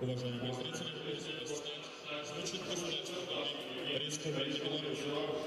Уважаемые зрители, звучит государственный Республики Беларусь.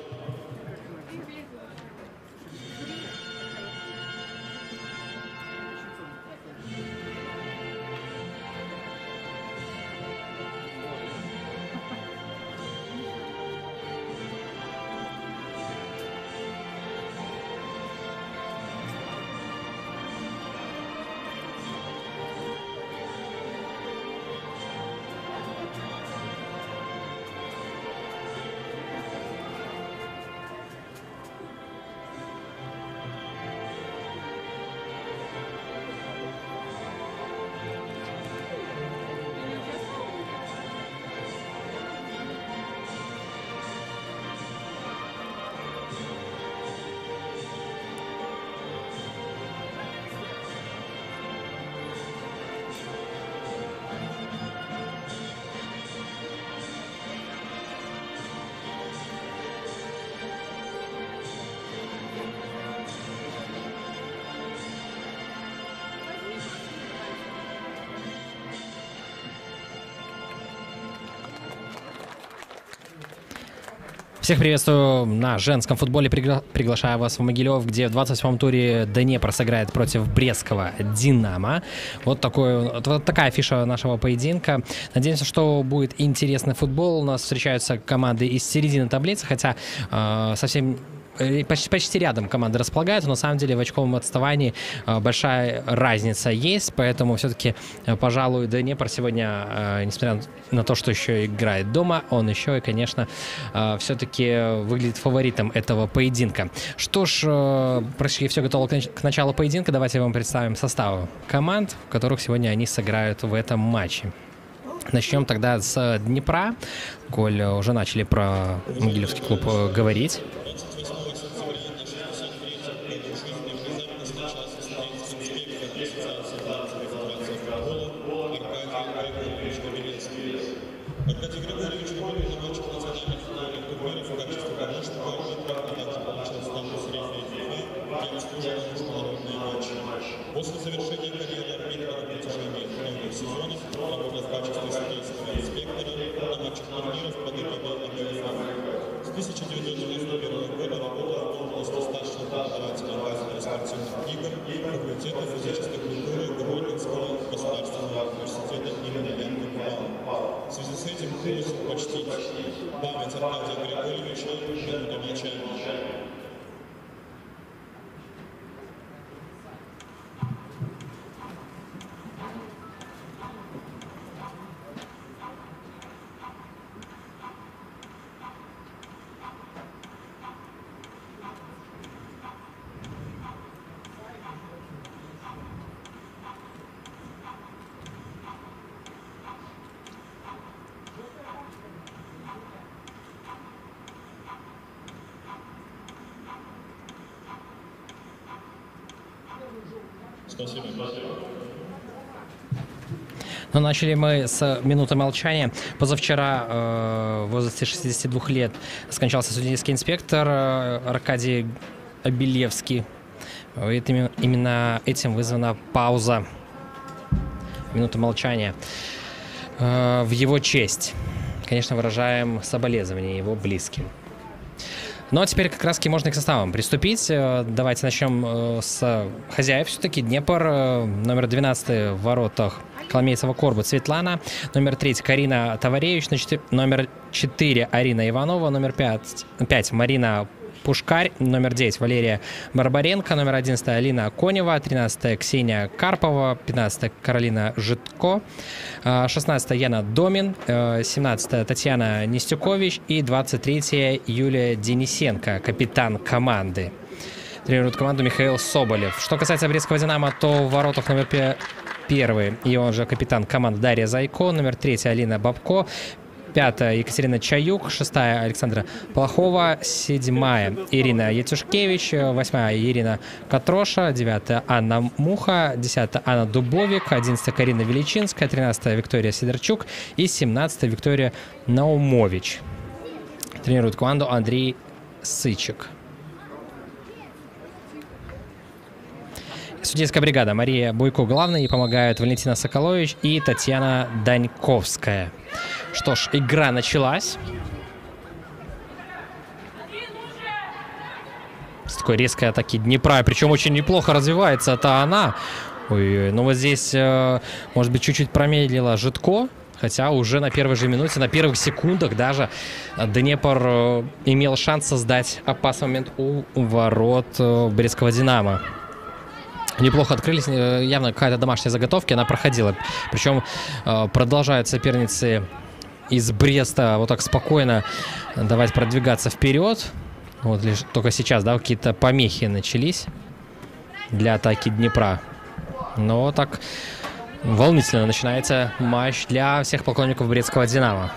Всех приветствую на женском футболе. Приглашаю вас в Могилев, где в 28-м туре Днепр сыграет против брестского «Динамо». Вот такая афиша нашего поединка. Надеемся, что будет интересный футбол. У нас встречаются команды из середины таблицы, хотя совсем... Почти рядом команды располагаются, но на самом деле в очковом отставании большая разница есть, поэтому все-таки, пожалуй, Днепр сегодня, несмотря на то, что еще играет дома, он еще и, конечно, все-таки выглядит фаворитом этого поединка. Что ж, почти все готово к началу поединка. Давайте вам представим составы команд, в которых сегодня они сыграют в этом матче. Начнем тогда с Днепра, коль уже начали про Могилевский клуб говорить. После завершения карьеры арбитра на протяжении многих сезонов работа в качестве судейского инспектора на матчах турниров под эгидой АГФ. С 1991 года работал в области старшего преподавателя базовых спортивных игр факультета физической культуры Гродненского государственного университета имени Ленина Купала. В связи с этим просит почтить память Аркадия Григорьевича минутой молчания. Спасибо. Но начали мы с минуты молчания. Позавчера в возрасте 62 лет скончался судейский инспектор Аркадий Обелевский. Именно этим вызвана пауза, минута молчания в его честь. Конечно, выражаем соболезнования его близким. Ну а теперь как раз-таки можно и к составам приступить. Давайте начнем с хозяев. Все-таки Днепр, номер 12 в воротах Коломейцева Корбут Светлана, номер 3 Карина Таваревич, номер 4 Арина Иванова, номер 5 Марина Пушкарь, номер 9 Валерия Барбаренко, номер 11 Алина Конева, 13 Ксения Карпова, 15 Каролина Житко, 16 Яна Домин, 17 Татьяна Нестюкович и 23 Юлия Денисенко, капитан команды. Тренирует команду Михаил Соболев. Что касается брестского «Динамо», то в воротах номер 1 и он же капитан команды Дарья Зайко, номер 3 Алина Бабко, 5 Екатерина Чаюк, 6 Александра Плохова, 7 Ирина Етюшкевич, 8 Ирина Катроша, 9 Анна Муха, 10 Анна Дубовик, 11 Карина Величинская, 13 Виктория Сидорчук и 17 Виктория Наумович. Тренирует команду Андрей Сычек. Судейская бригада. Мария Буйко главной, и помогают Валентина Соколович и Татьяна Даньковская. Что ж, игра началась. С такой резкой атаки Днепра, причем очень неплохо развивается это она. Ой-ой-ой, ну вот здесь, может быть, чуть-чуть промедлила Житко. Хотя уже на первой же минуте, на первых секундах даже Днепр имел шанс создать опасный момент у ворот брестского «Динамо». Неплохо открылись, явно какая-то домашняя заготовка, она проходила. Причем продолжают соперницы из Бреста вот так спокойно давать продвигаться вперед. Вот лишь только сейчас, да, какие-то помехи начались для атаки Днепра. Но так волнительно начинается матч для всех поклонников брестского «Динамо».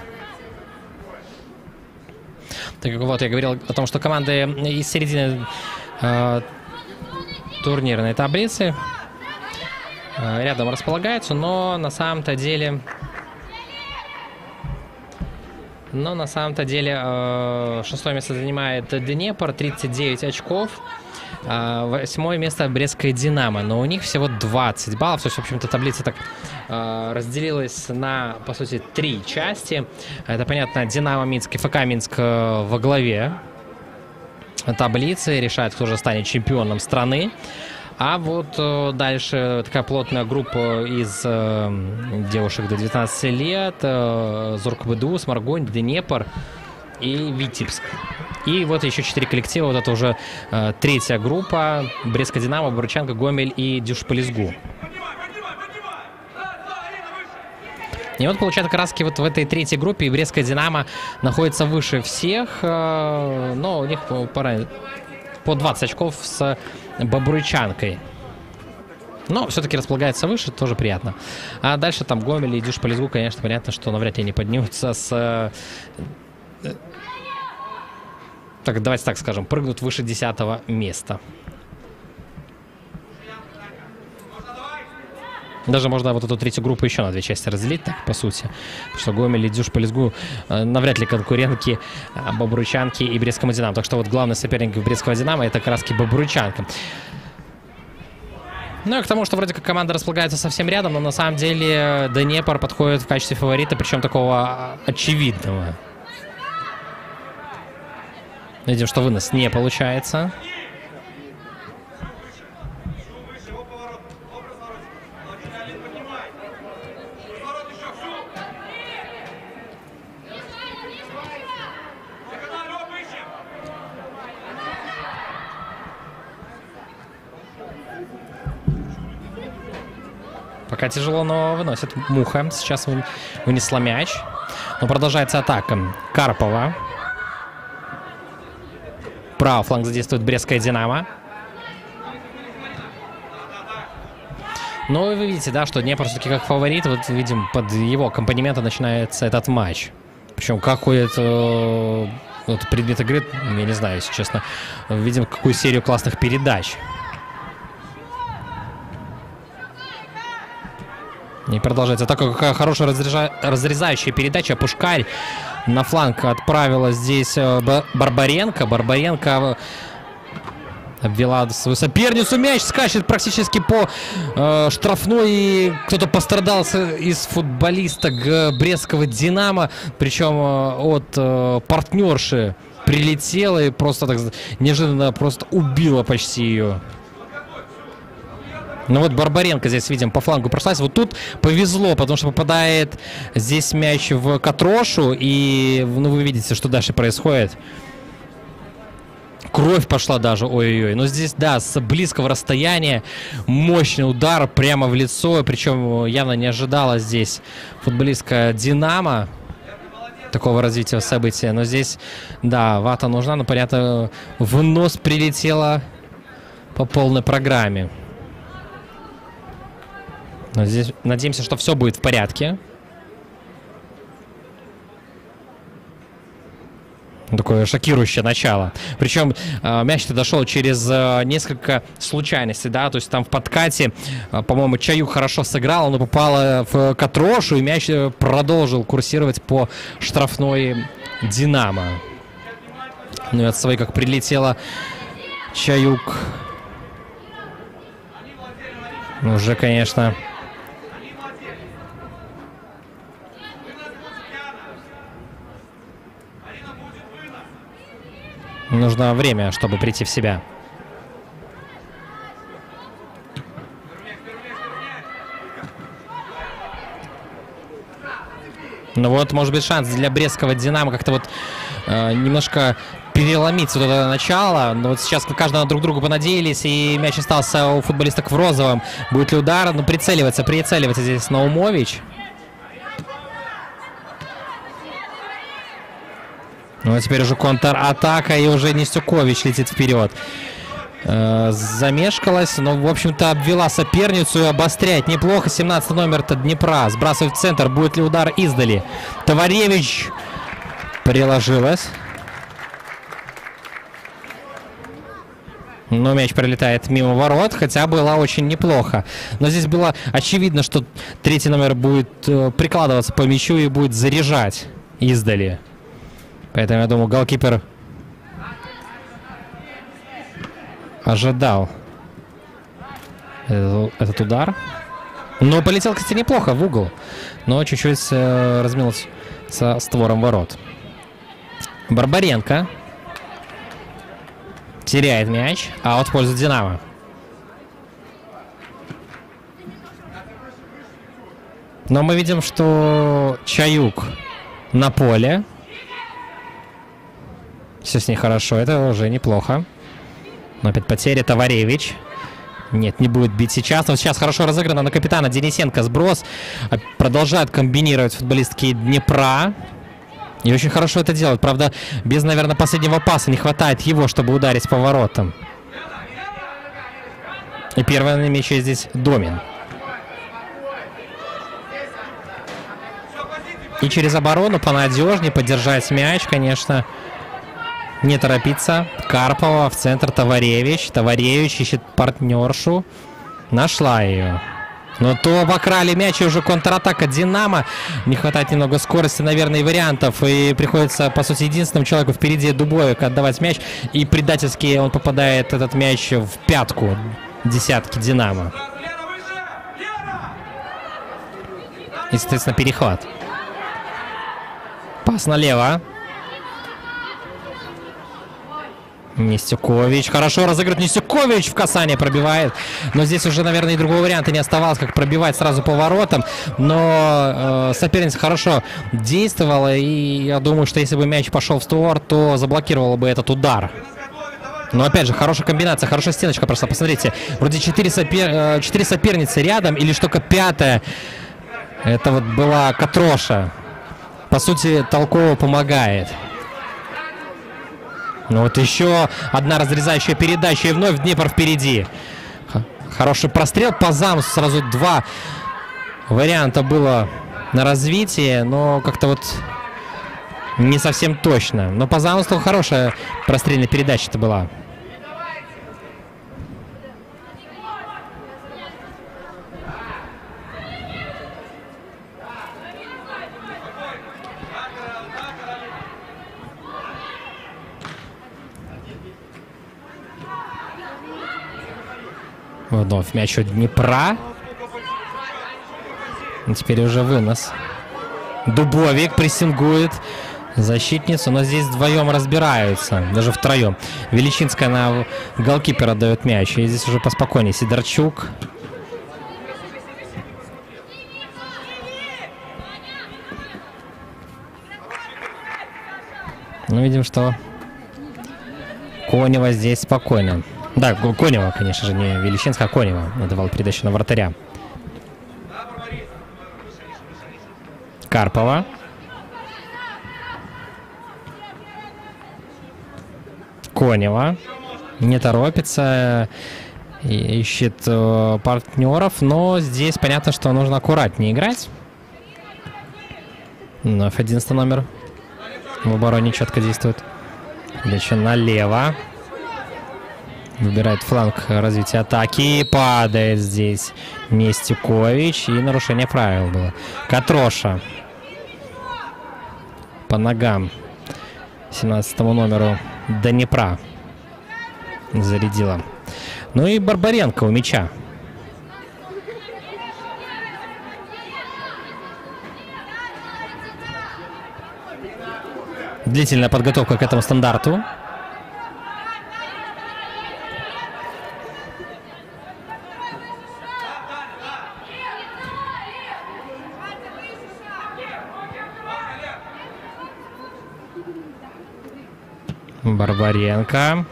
Так вот, я говорил о том, что команды из середины турнирной таблицы рядом располагаются, но на самом-то деле шестое место занимает Днепр, 39 очков. 8-е место брестское «Динамо», но у них всего 20 баллов. То есть, в общем-то, таблица так разделилась на, по сути, 3 части. Это, понятно, «Динамо» Минск и ФК Минск во главе таблицы, решает, кто же станет чемпионом страны. А вот дальше такая плотная группа из девушек до 19 лет. Зоркбыду, Сморгонь, Днепр и Витебск. И вот еще 4 коллектива. Вот это уже третья группа. Брестское «Динамо», Бобруйчанка, Гомель и Дюшполезгу. И вот, получается, как раз вот в этой третьей группе Брестское «Динамо» находится выше всех. Но у них по 20 очков с Бобруйчанкой. Но все-таки располагается выше, тоже приятно. А дальше там Гомель и Дюшполезгу, конечно, понятно, что навряд ли они поднимутся с... Так, давайте так скажем, прыгнут выше 10-го места. Даже можно вот эту третью группу еще на 2 части разделить, так, по сути. Потому что Гомель и Дюшполезгу навряд ли конкурентки Бобруйчанки и Брестскому «Динамо». Так что вот главный соперник Брестского «Динамо» — это как раз Бобруйчанка. Ну и к тому, что вроде как команда располагается совсем рядом, но на самом деле Днепр подходит в качестве фаворита, причем такого очевидного. Видим, что вынос не получается. Пока тяжело, но выносит Муха. Сейчас вынесла мяч. Но продолжается атака. Карпова. Правый фланг задействует Брестское «Динамо». Но вы видите, да, что Днепр все-таки как фаворит. Вот видим, под его аккомпанемента начинается этот матч. Причем какой-то вот предмет игры, я не знаю, если честно. Видим какую серию классных передач. И продолжается такая хорошая разрезающая передача. Пушкарь на фланг отправила здесь Барбаренко. Барбаренко обвела свою соперницу. Мяч скачет практически по штрафной. И кто-то пострадал из футболисток Брестского «Динамо». Причем от партнерши прилетела и просто так неожиданно просто убила почти ее. Ну вот Барбаренко здесь, видим, по флангу прошлась. Вот тут повезло, потому что попадает здесь мяч в Катрошу. И ну, вы видите, что дальше происходит. Кровь пошла даже, ой-ой-ой. Но здесь, да, с близкого расстояния мощный удар прямо в лицо. Причем явно не ожидала здесь футболистка «Динамо» такого развития события. Но здесь, да, вата нужна. Но, понятно, в нос прилетела по полной программе. Но здесь надеемся, что все будет в порядке. Такое шокирующее начало. Причем мяч-то дошел через несколько случайностей, да, то есть там в подкате, по-моему, Чаюк хорошо сыграл, но попала в Катрошу, и мяч продолжил курсировать по штрафной «Динамо». Ну и от своей как прилетела Чаюк. Уже, конечно... Нужно время, чтобы прийти в себя. Ну вот, может быть, шанс для брестского «Динамо» как-то вот немножко переломить вот это начало. Но вот сейчас каждого друг другу понадеялись, и мяч остался у футболисток в розовом. Будет ли удар? Ну, прицеливается здесь Наумович. Ну, а теперь уже контратака, и уже Нестюкович летит вперед. Замешкалась, но, в общем-то, обвела соперницу и обостряет. Неплохо. 17 номер-то Днепра. Сбрасывает в центр. Будет ли удар издали? Товаревич приложилась. Но мяч пролетает мимо ворот, хотя было очень неплохо. Но здесь было очевидно, что третий номер будет прикладываться по мячу и будет заряжать издали. Поэтому, я думаю, голкипер ожидал этот удар. Но полетел, кстати, неплохо в угол. Но чуть-чуть размялся со створом ворот. Барбаренко теряет мяч, а в пользу «Динамо». Но мы видим, что Чаюк на поле. Все с ней хорошо, это уже неплохо. Но опять потеря. Товаревич. Нет, не будет бить сейчас. Но сейчас хорошо разыграно на капитана Денисенко. Сброс. Продолжают комбинировать футболистки Днепра. И очень хорошо это делают. Правда, без, наверное, последнего паса не хватает его, чтобы ударить по воротам. И первый на мяче здесь Домин. И через оборону понадежнее поддержать мяч, конечно. Не торопиться. Карпова в центр. Товаревич. Товаревич ищет партнершу. Нашла ее. Но то обокрали мяч, и уже контратака «Динамо». Не хватает немного скорости, наверное, и вариантов. И приходится, по сути, единственному человеку впереди Дубовик отдавать мяч. И предательски он попадает, этот мяч, в пятку десятки «Динамо». И, соответственно, перехват. Пас налево. Нестюкович. Хорошо разыгрывает Нестюкович. В касание пробивает. Но здесь уже, наверное, и другого варианта не оставалось, как пробивать сразу по воротам. Но соперница хорошо действовала. И я думаю, что если бы мяч пошел в створ, то заблокировала бы этот удар. Но опять же, хорошая комбинация, хорошая стеночка просто. Посмотрите, вроде 4 соперницы рядом, или что только пятая. Это вот была Катроша. По сути, толково помогает. Ну вот еще одна разрезающая передача, и вновь Днепр впереди. Хороший прострел по замыслу. Сразу два варианта было на развитие, но как-то вот не совсем точно. Но по замыслу хорошая прострельная передача-то была. Вновь мяч от Днепра. И теперь уже вынос. Дубовик прессингует защитницу, но здесь вдвоем разбираются, даже втроем. Величинская на голкипера дает мяч, и здесь уже поспокойнее. Сидорчук. Ну, видим, что Конева здесь спокойно. Да, Конева, конечно же, не Величинская, а Конева отдавал передачу на вратаря. Карпова. Конева. Не торопится. Ищет партнеров, но здесь понятно, что нужно аккуратнее играть. Вновь 11 номер в обороне четко действует. Передача налево. Выбирает фланг развития атаки. Падает здесь Нестюкович. И нарушение правил было. Катроша. По ногам 17-му номеру Днепра зарядила. Ну и Барбаренко у мяча. длительная подготовка к этому стандарту. Барбаренко.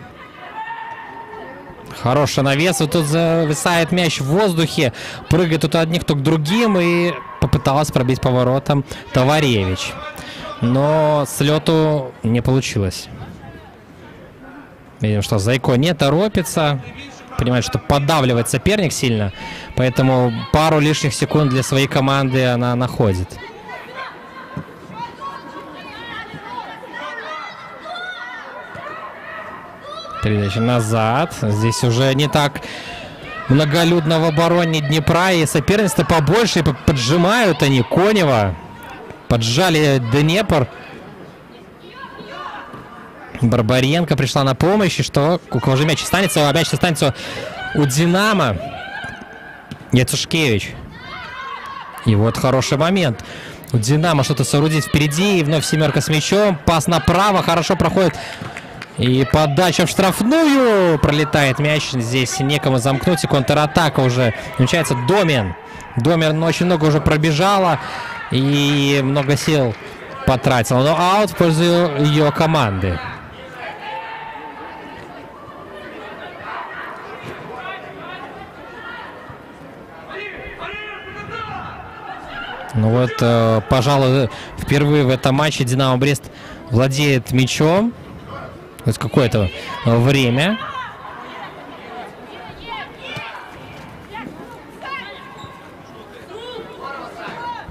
Хороший навес. Вот тут зависает мяч в воздухе. Прыгает тут от них, то к другим. И попыталась пробить поворотом Товаревич. Но с лету не получилось. Видим, что Зайко не торопится. Понимает, что поддавливает соперник сильно. Поэтому пару лишних секунд для своей команды она находит. Передача назад. Здесь уже не так многолюдно в обороне Днепра. И соперницы побольше. И поджимают они Конева. Поджали Днепр. Барбаренко пришла на помощь. И что? У кого же мяч останется? А мяч останется у Динамо. Яцушкевич. И вот хороший момент. У Динамо что-то соорудить впереди. И вновь семерка с мячом. Пас направо. Хорошо проходит. И подача в штрафную. Пролетает мяч. Здесь некому замкнуть. И контратака уже намечается. Домин. Домин очень много уже пробежала. И много сил потратила. Но аут в пользу ее команды. Ну вот, пожалуй, впервые в этом матче Динамо Брест владеет мячом. То есть какое-то время.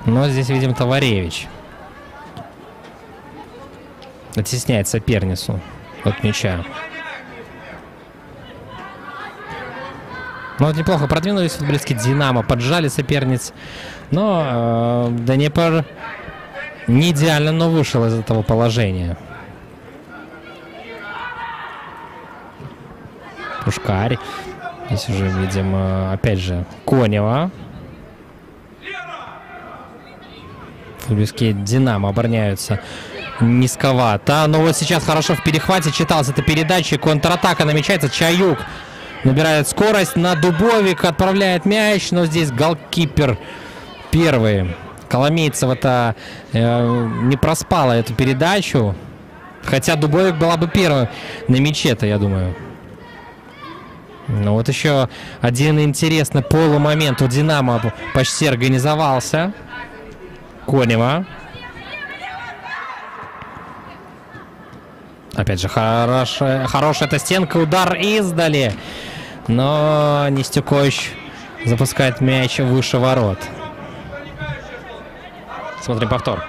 Но здесь видим Товаревич. Оттесняет соперницу от мяча. Ну вот неплохо продвинулись футболистки Динамо. Поджали соперниц. Но Днепр не идеально, но вышел из этого положения. Пушкарь. Здесь уже видим, опять же, Конева. Футболистки Динамо обороняются низковато. Но вот сейчас хорошо в перехвате читалась эта передача. Контратака намечается. Чаюк набирает скорость на Дубовик. Отправляет мяч. Но здесь голкипер первый. Коломейцева-то не проспала эту передачу. Хотя Дубовик была бы первой на мяче-то, я думаю. Ну вот еще один интересный полумомент у Динамо почти организовался. Конева. Опять же, хорошая эта стенка. Удар издали. Но Нестюкович запускает мяч выше ворот. Смотрим повтор.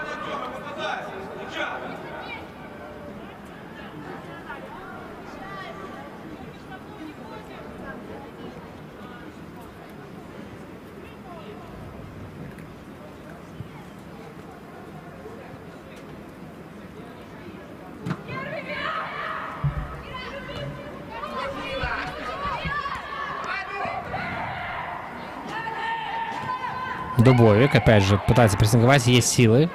Дубовик, опять же, пытается прессинговать, есть силы.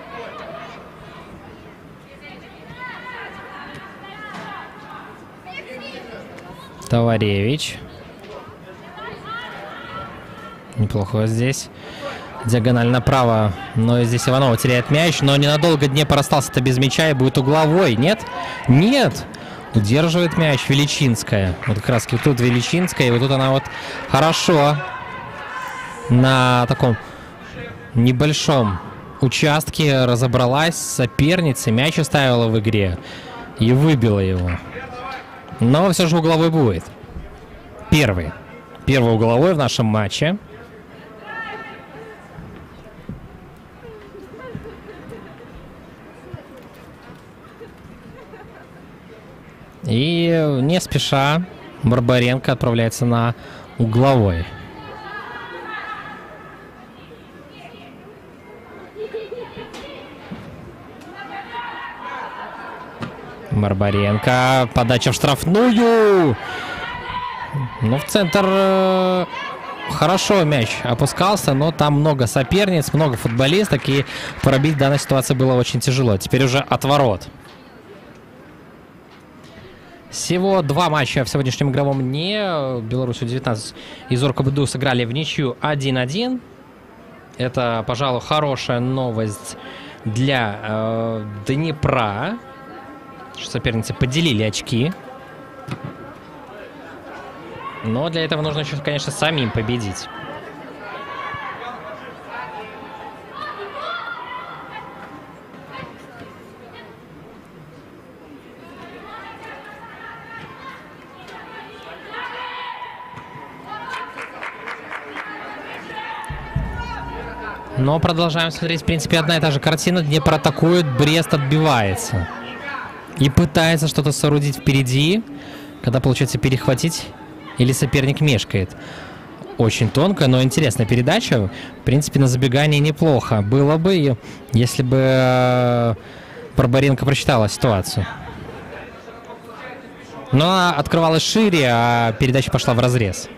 Товаревич. Неплохо здесь. Диагональ направо, но здесь Иванова теряет мяч, но ненадолго Днепр остался-то без мяча и будет угловой. Нет? Нет! Удерживает мяч Величинская. Вот как раз тут Величинская, и вот тут она вот хорошо на таком небольшом участке разобралась с соперницей, мяч оставила в игре и выбила его. Но все же угловой будет. Первый угловой в нашем матче. И не спеша Барбаренко отправляется на угловой. Барбаренко. Подача в штрафную. Ну, в центр хорошо мяч опускался, но там много соперниц, много футболисток, и пробить в данной ситуации было очень тяжело. Теперь уже от ворот. Всего 2 матча в сегодняшнем игровом дне. Беларусь У-19 и Зорко БДУ сыграли в ничью 1-1. Это, пожалуй, хорошая новость для Днепра. Соперницы поделили очки. Но для этого нужно еще, конечно, самим победить. Но продолжаем смотреть, в принципе, одна и та же картина. Днепр атакует, Брест отбивается. И пытается что-то соорудить впереди, когда получается перехватить, или соперник мешкает. Очень тонкая, но интересная передача. В принципе, на забегании неплохо было бы, если бы Барбаренко прочитала ситуацию. Но она открывалась шире, а передача пошла в разрез.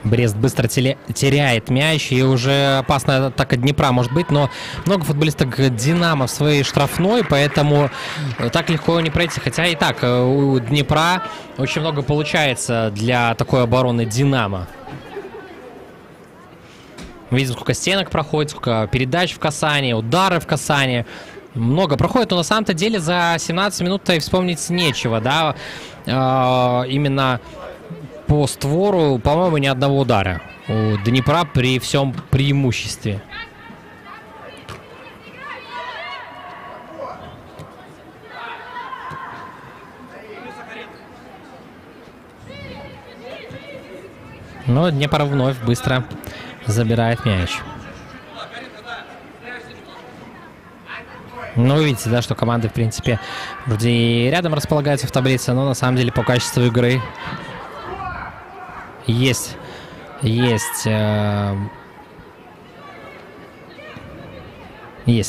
Брест быстро теряет мяч, и уже опасная атака Днепра может быть, но много футболисток Динамо в своей штрафной, поэтому так легко не пройти. Хотя и так у Днепра очень много получается для такой обороны Динамо. Видим, сколько стенок проходит, сколько передач в касание, удары в касание. Много проходит, но на самом-то деле за 17 минут-то и вспомнить нечего, да, именно по створу, по-моему, ни одного удара у Днепра при всем преимуществе. Но Днепр вновь быстро забирает мяч. Ну, вы видите, да, что команды, в принципе, вроде и рядом располагаются в таблице, но на самом деле по качеству игры есть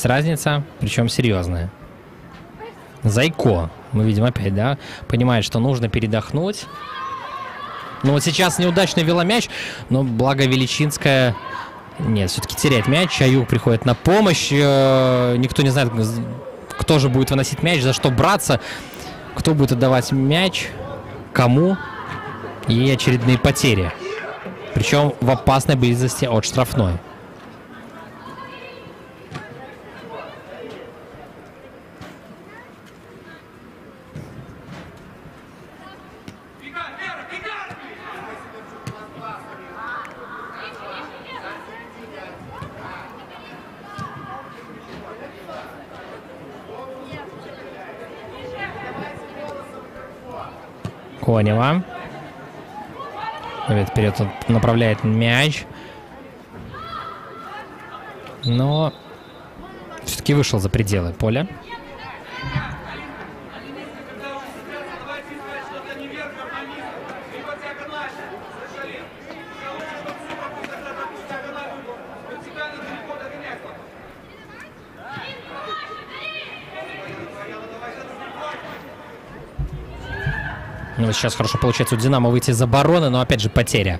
разница, причем серьезная. Зайко, мы видим опять, да, понимает, что нужно передохнуть. Ну вот сейчас неудачно вела мяч, но благо Величинская, нет, все-таки теряет мяч. Аюк приходит на помощь. Никто не знает, кто же будет выносить мяч, за что браться, кто будет отдавать мяч, кому. И очередные потери. Причем в опасной близости от штрафной. Конева. Вперед он направляет мяч. Но все-таки вышел за пределы поля. Ну, сейчас хорошо получается у Динамо выйти из обороны, но опять же потеря.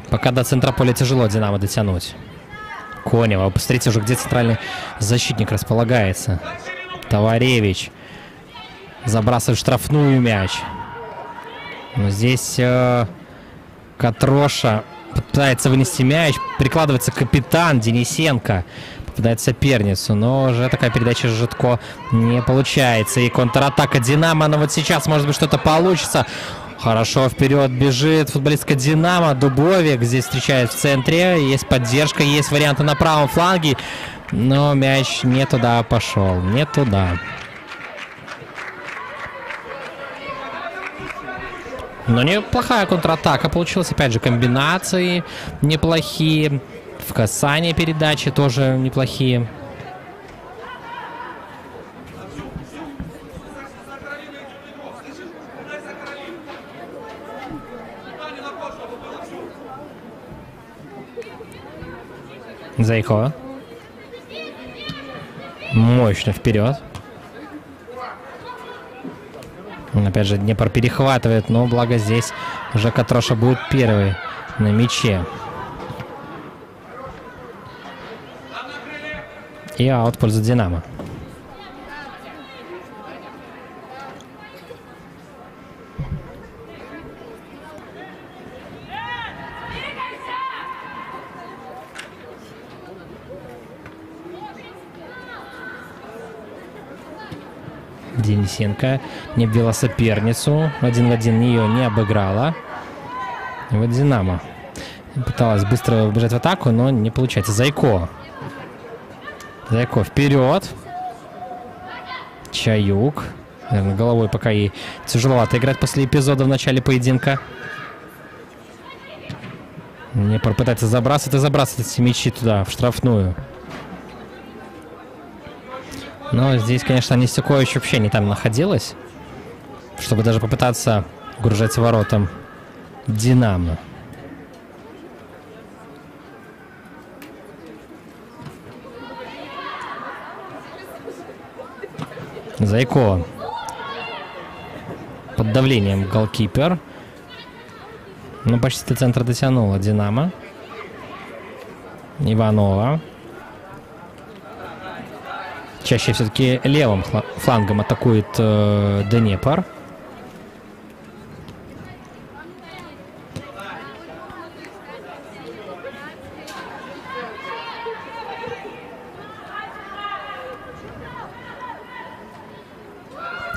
Пока до центра поля тяжело Динамо дотянуть. Конева. Посмотрите уже, где центральный защитник располагается. Товаревич. Забрасывает штрафную мяч. Но здесь Катроша пытается вынести мяч. Прикладывается капитан Денисенко. Попадает в соперницу. Но уже такая передача Житко не получается. И контратака Динамо. Но вот сейчас, может быть, что-то получится. Хорошо вперед бежит футболистка Динамо. Дубовик здесь встречает в центре. Есть поддержка, есть варианты на правом фланге. Но мяч не туда пошел. Не туда. Но неплохая контратака получилась. Опять же, комбинации неплохие. В касании передачи тоже неплохие. Зайко. Мощно вперед. Опять же, Днепр перехватывает, но благо здесь уже Катроша будет первый на мяче. И аут в пользу Динамо. Денисенко не ввела соперницу. 1 в 1 ее не обыграла. И вот Динамо пыталась быстро убежать в атаку, но не получается. Зайко. Зайко вперед. Чаюк. Наверное, головой пока ей тяжеловато играть после эпизода в начале поединка. Днепр пытается забрасывать эти мячи туда, в штрафную. Но здесь, конечно, Нестюкович вообще не там находилась, чтобы даже попытаться угрожать воротам Динамо. Зайко под давлением голкипер. Ну, почти до центра дотянула Динамо. Иванова. Чаще все-таки левым флангом атакует Днепр.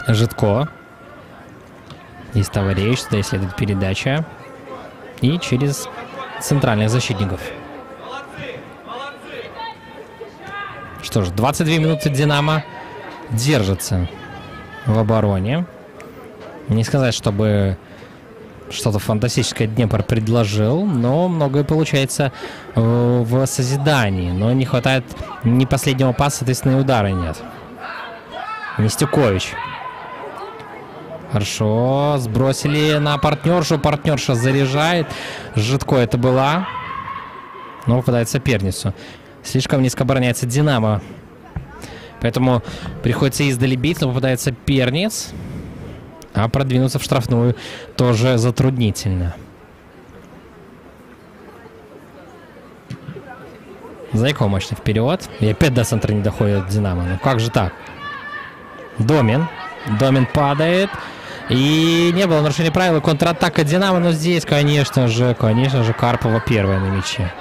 Житко. Из Таваревич, сюда следует передача. И через центральных защитников. Что ж, 22 минуты Динамо держится в обороне. Не сказать, чтобы что-то фантастическое Днепр предложил, но многое получается в созидании. Но не хватает ни последнего паса, соответственно, и удара нет. Нестюкович. Хорошо, сбросили на партнершу. Партнерша заряжает. Житко это была. Но попадает в соперницу. Слишком низко обороняется Динамо. Поэтому приходится издали бить, но попадает соперниц. А продвинуться в штрафную тоже затруднительно. Зайко мощно вперед. И опять до центра не доходит Динамо. Ну как же так? Домин. Домин падает. И не было нарушения правил. Контратака Динамо. Но здесь, конечно же, Карпова первая на мяче.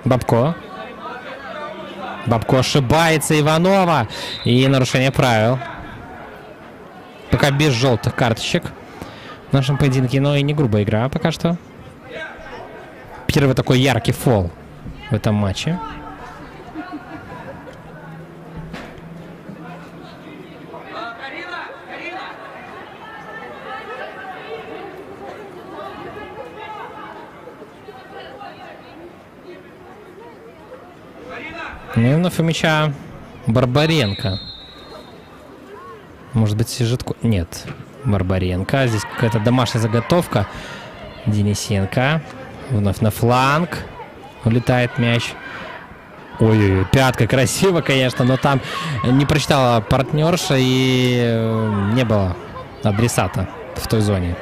Бабко. Бабко ошибается. Иванова. И нарушение правил. Пока без желтых карточек в нашем поединке. Но и не грубая игра пока что. Первый такой яркий фол в этом матче. Ну и вновь у мяча Барбаренко. Может быть, Житко... Нет, Барбаренко. Здесь какая-то домашняя заготовка. Денисенко. Вновь на фланг. Улетает мяч. Ой-ой-ой, пятка красиво, конечно, но там не прочитала партнерша и не было адресата в той зоне.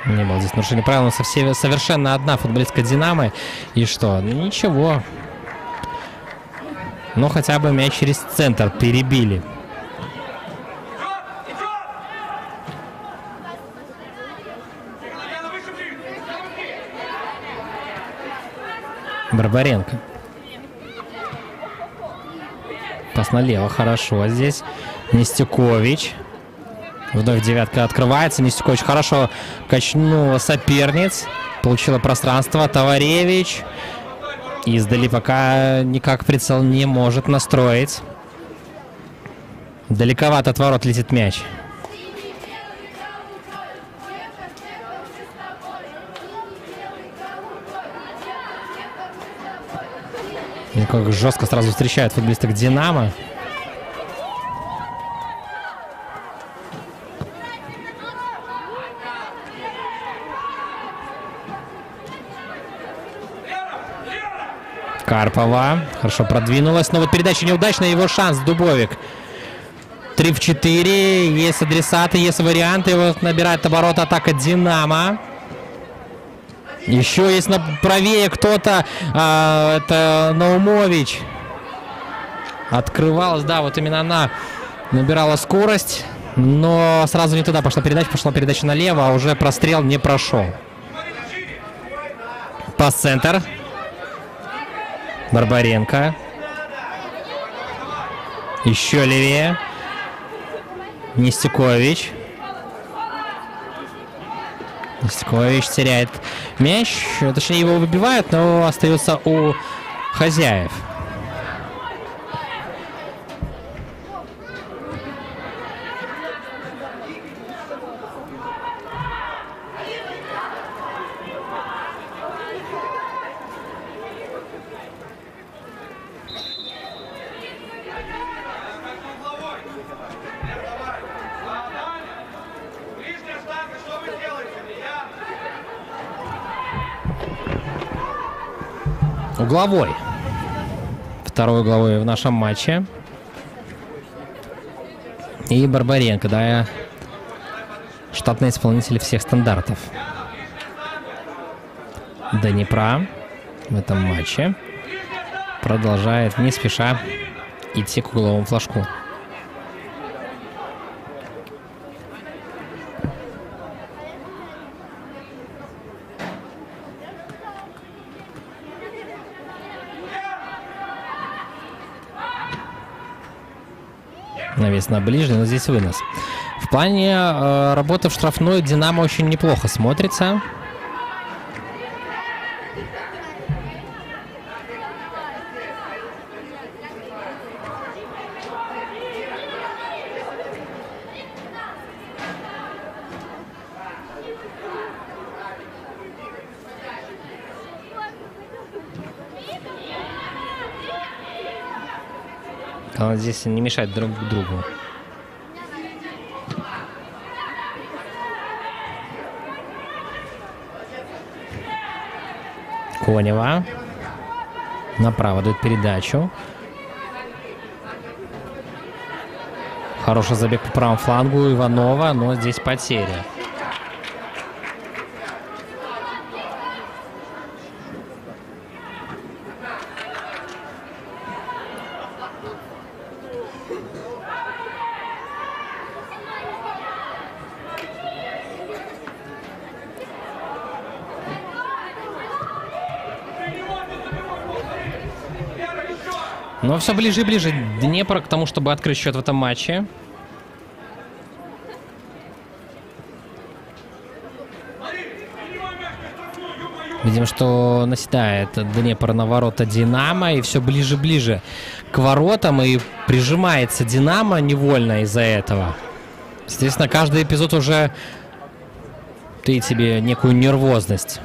Не было здесь нарушения правил, но совершенно одна футболистка Динамо. И что? Ну ничего. Но хотя бы мяч через центр перебили. Барбаренко. Пас налево, хорошо здесь. Нестюкович. Вновь девятка открывается. Нестюкович хорошо качнула соперниц. Получила пространство. Таваревич. Издали пока никак прицел не может настроить. Далековато от ворот летит мяч. И как жестко сразу встречают футболисток «Динамо». Карпова хорошо продвинулась, но вот передача неудачная, его шанс, Дубовик. 3 в 4, есть адресаты, есть варианты, вот набирает оборот атака «Динамо». Еще есть правее кто-то, это Наумович. Открывалась, да, вот именно она набирала скорость, но сразу не туда пошла передача налево, а уже прострел не прошел. Пас-центр. Барбаренко. Еще левее. Нестюкович. Нестюкович теряет мяч. Точнее, его выбивают, но остается у хозяев. Угловой. Второй угловой в нашем матче. И Барбаренко, да, штатный исполнитель всех стандартов Днепра в этом матче продолжает не спеша идти к угловому флажку. Навес на ближний, но здесь вынос. В плане работы в штрафной «Динамо» очень неплохо смотрится. Главное здесь не мешать друг другу. Конева. Направо дает передачу. Хороший забег по правому флангу Иванова, но здесь потеря. Но все ближе и ближе Днепр к тому, чтобы открыть счет в этом матче. Видим, что наседает Днепр на ворота «Динамо». И все ближе-ближе к воротам. И прижимается «Динамо» невольно из-за этого. Соответственно, каждый эпизод уже таит себе некую нервозность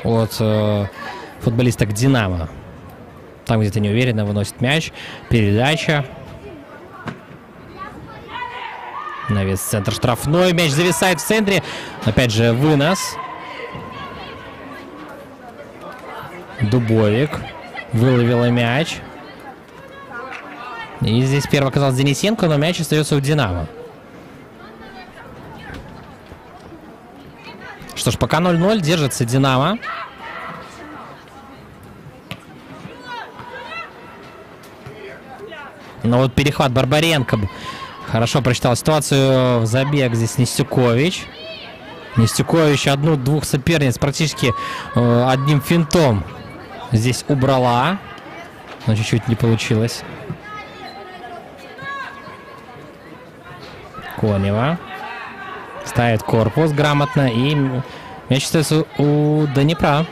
от футболисток «Динамо». Там где-то неуверенно выносит мяч. Передача. Навес центр штрафной. Мяч зависает в центре. Опять же вынос. Дубовик. Выловила мяч. И здесь первый оказался Денисенко, но мяч остается у «Динамо». Что ж, пока 0-0 держится «Динамо». Но вот перехват Барбаренко хорошо прочитал ситуацию. В забег здесь Нестюкович. Нестюкович одну-двух соперниц практически одним финтом здесь убрала. Но чуть-чуть не получилось. Конева. Ставит корпус грамотно. И мяч остается у Днепра.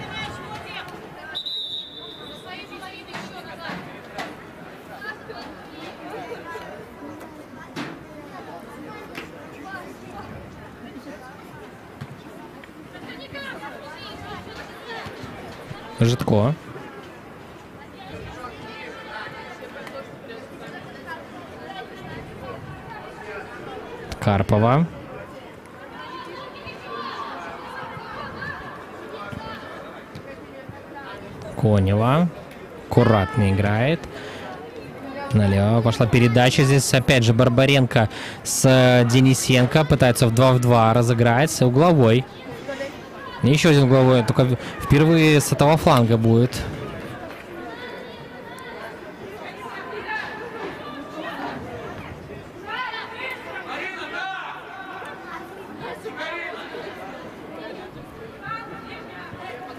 Житко. Карпова. Конева. Аккуратно играет. Налево пошла передача. Здесь опять же Барбаренко с Денисенко. Пытаются в 2 в 2 разыграть. Угловой. Еще один угловой. Только впервые с этого фланга будет.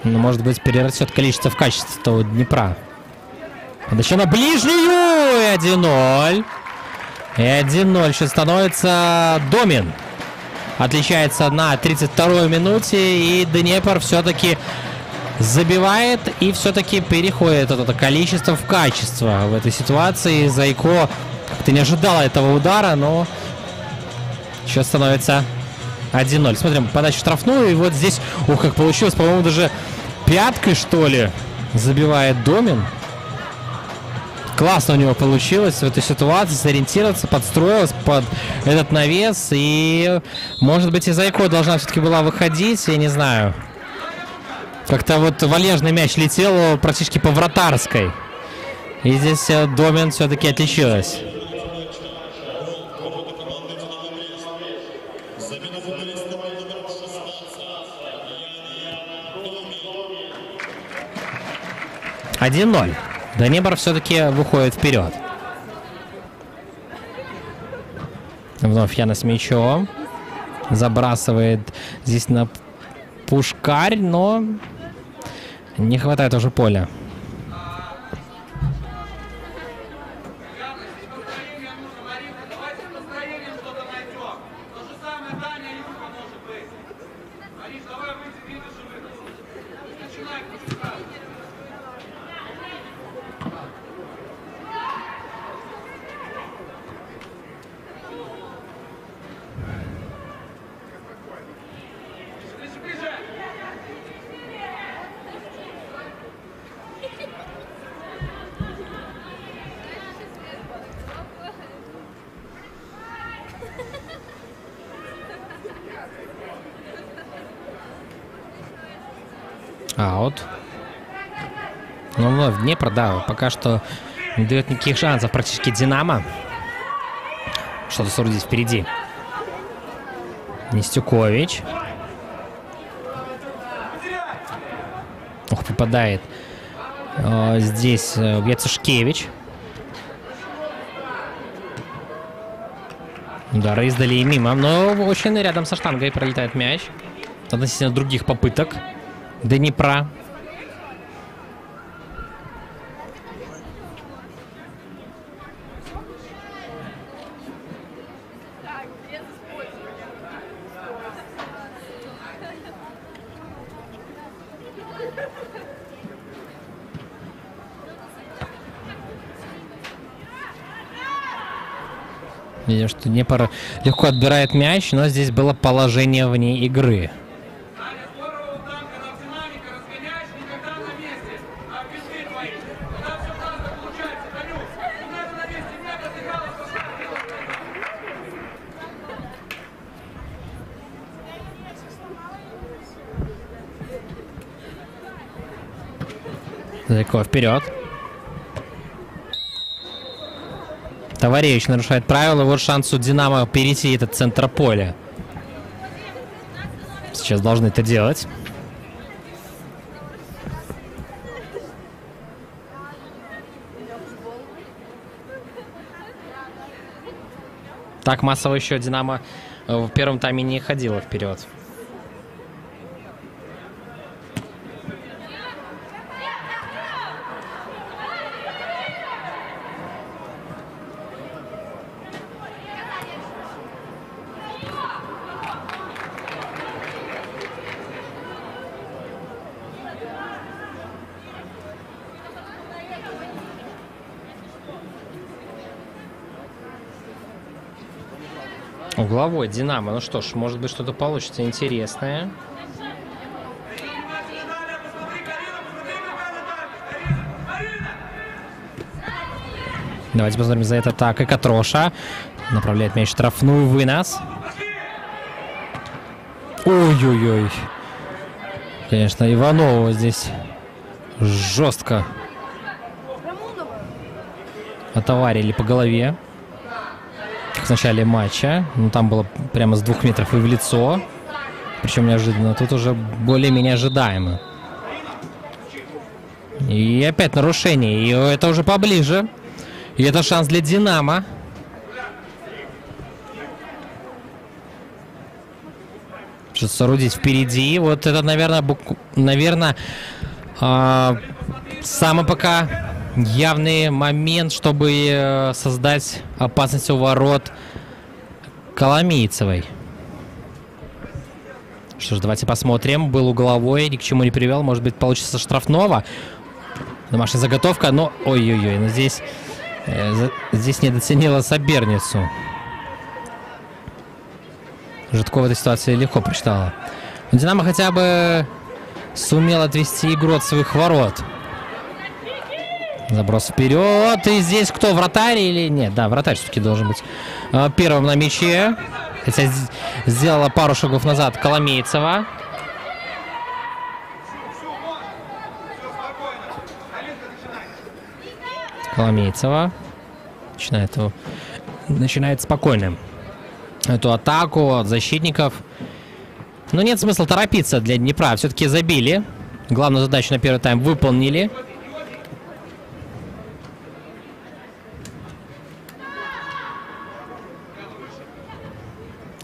Ну, может быть, перерастет количество в качестве того Днепра. Подача на ближнюю! И 1-0. И 1-0. Сейчас становится Домин. Отличается на 32-й минуте. И Днепр все-таки забивает. И все-таки переходит это количество в качество. В этой ситуации Зайко как-то не ожидала этого удара, но сейчас становится 1-0. Смотрим, подача в штрафную. И вот здесь, ух, как получилось, по-моему, даже пяткой, что ли, забивает Домин. Классно у него получилось в этой ситуации сориентироваться, подстроилась под этот навес. И, может быть, и Зайко должна все-таки была выходить, я не знаю. Как-то вот вальяжный мяч летел практически по вратарской. И здесь Домин все-таки отличилась. 1-0. Днепр все-таки выходит вперед. Вновь Яна с мячом. Забрасывает здесь на Пушкарь, но не хватает уже поля. Аут. Ну, вновь Днепр, да, пока что не дает никаких шансов практически Динамо что-то соорудить впереди. Нестюкович. Ух, попадает. Здесь Яцешкевич. Удары издали и мимо. Но очень рядом со штангой пролетает мяч. Относительно других попыток Днепра. Видим, что Днепр легко отбирает мяч, но здесь было положение вне игры. Далеко вперед. Товарищ нарушает правила. Вот шанс у Динамо перейти этот центр поля. Сейчас должны это делать. Так массово еще Динамо в первом тайме не ходила вперед. Угловой Динамо. Ну что ж, может быть, что-то получится интересное. Давайте посмотрим за это атакой. Катроша направляет мяч в штрафную, вынос. Ой-ой-ой. Конечно, Иванова здесь жестко отоварили по голове. Как в начале матча. Ну, там было прямо с 2 метров и в лицо. Причем неожиданно. Тут уже более-менее ожидаемо. И опять нарушение. И это уже поближе. И это шанс для «Динамо». Что-то соорудить впереди. Вот это, наверное, самый пока явный момент, чтобы создать опасность у ворот Коломийцевой. Что ж, давайте посмотрим. Был угловой, ни к чему не привел. Может быть, получится штрафного. Домашняя заготовка, но... Ой-ой-ой, но здесь недооценила соперницу. Житкова в этой ситуации легко прочитала. Но «Динамо» хотя бы сумел отвести игру от своих ворот. Заброс вперед. И здесь кто, вратарь или нет? Да, вратарь все-таки должен быть первым на мяче. Хотя сделала пару шагов назад Коломейцева. Коломейцева начинает спокойно эту атаку от защитников. Но нет смысла торопиться для Днепра. Все-таки забили. Главную задачу на первый тайм выполнили.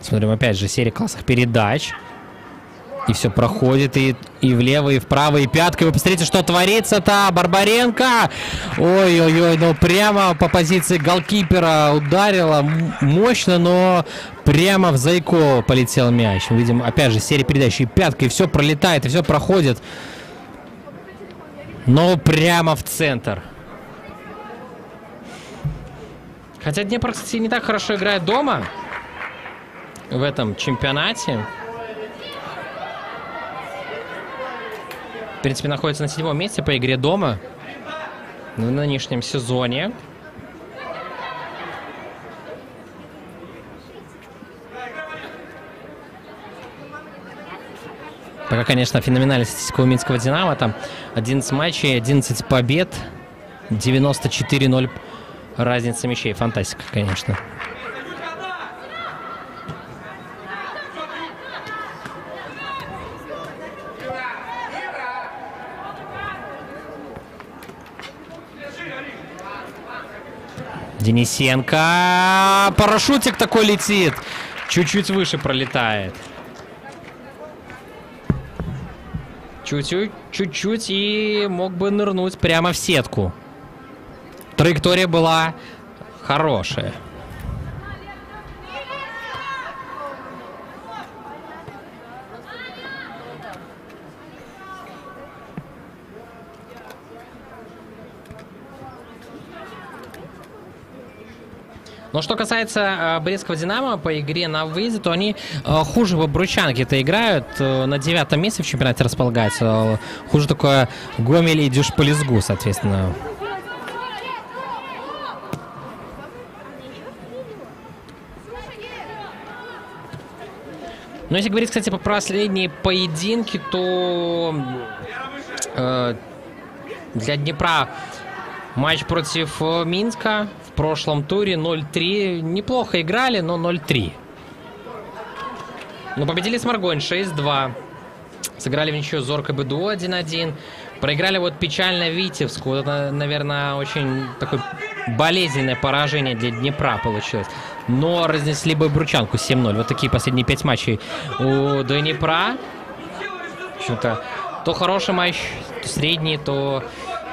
Смотрим, опять же, серия классных передач. И все проходит и влево, и вправо, и пяткой. Вы посмотрите, что творится-то. Барбаренко! Ой-ой-ой, ну прямо по позиции голкипера ударила. Мощно, но прямо в Зайко полетел мяч. Мы видим, опять же, серия передач. И пяткой все пролетает, и все проходит. Но прямо в центр. Хотя Днепр, кстати, не так хорошо играет дома в этом чемпионате. В принципе, находится на 7-м месте по игре дома в нынешнем сезоне. Пока, конечно, феноменальная статистика у минского «Динамо». Там 11 матчей, 11 побед, 94-0 разница мячей. Фантастика, конечно. Денисенко. Парашютик такой летит. Чуть-чуть выше пролетает. Чуть-чуть и мог бы нырнуть прямо в сетку. Траектория была хорошая. Но что касается брестского «Динамо» по игре на выезде, то они хуже в Бручанке-то играют. На 9-м месте в чемпионате располагаются. Хуже только Гомель и Дюшполизгу, соответственно. Но если говорить, кстати, по последние поединки, то для Днепра матч против Минска в прошлом туре 0-3. Неплохо играли, но 0-3. Но победили Сморгонь 6-2. Сыграли в ничью Зорко БДУ 1-1. Проиграли вот печально Витебску. Вот это, наверное, очень такое болезненное поражение для Днепра получилось. Но разнесли бы Бручанку 7-0. Вот такие последние 5 матчей у Днепра. В общем-то, то хороший матч, то средний, то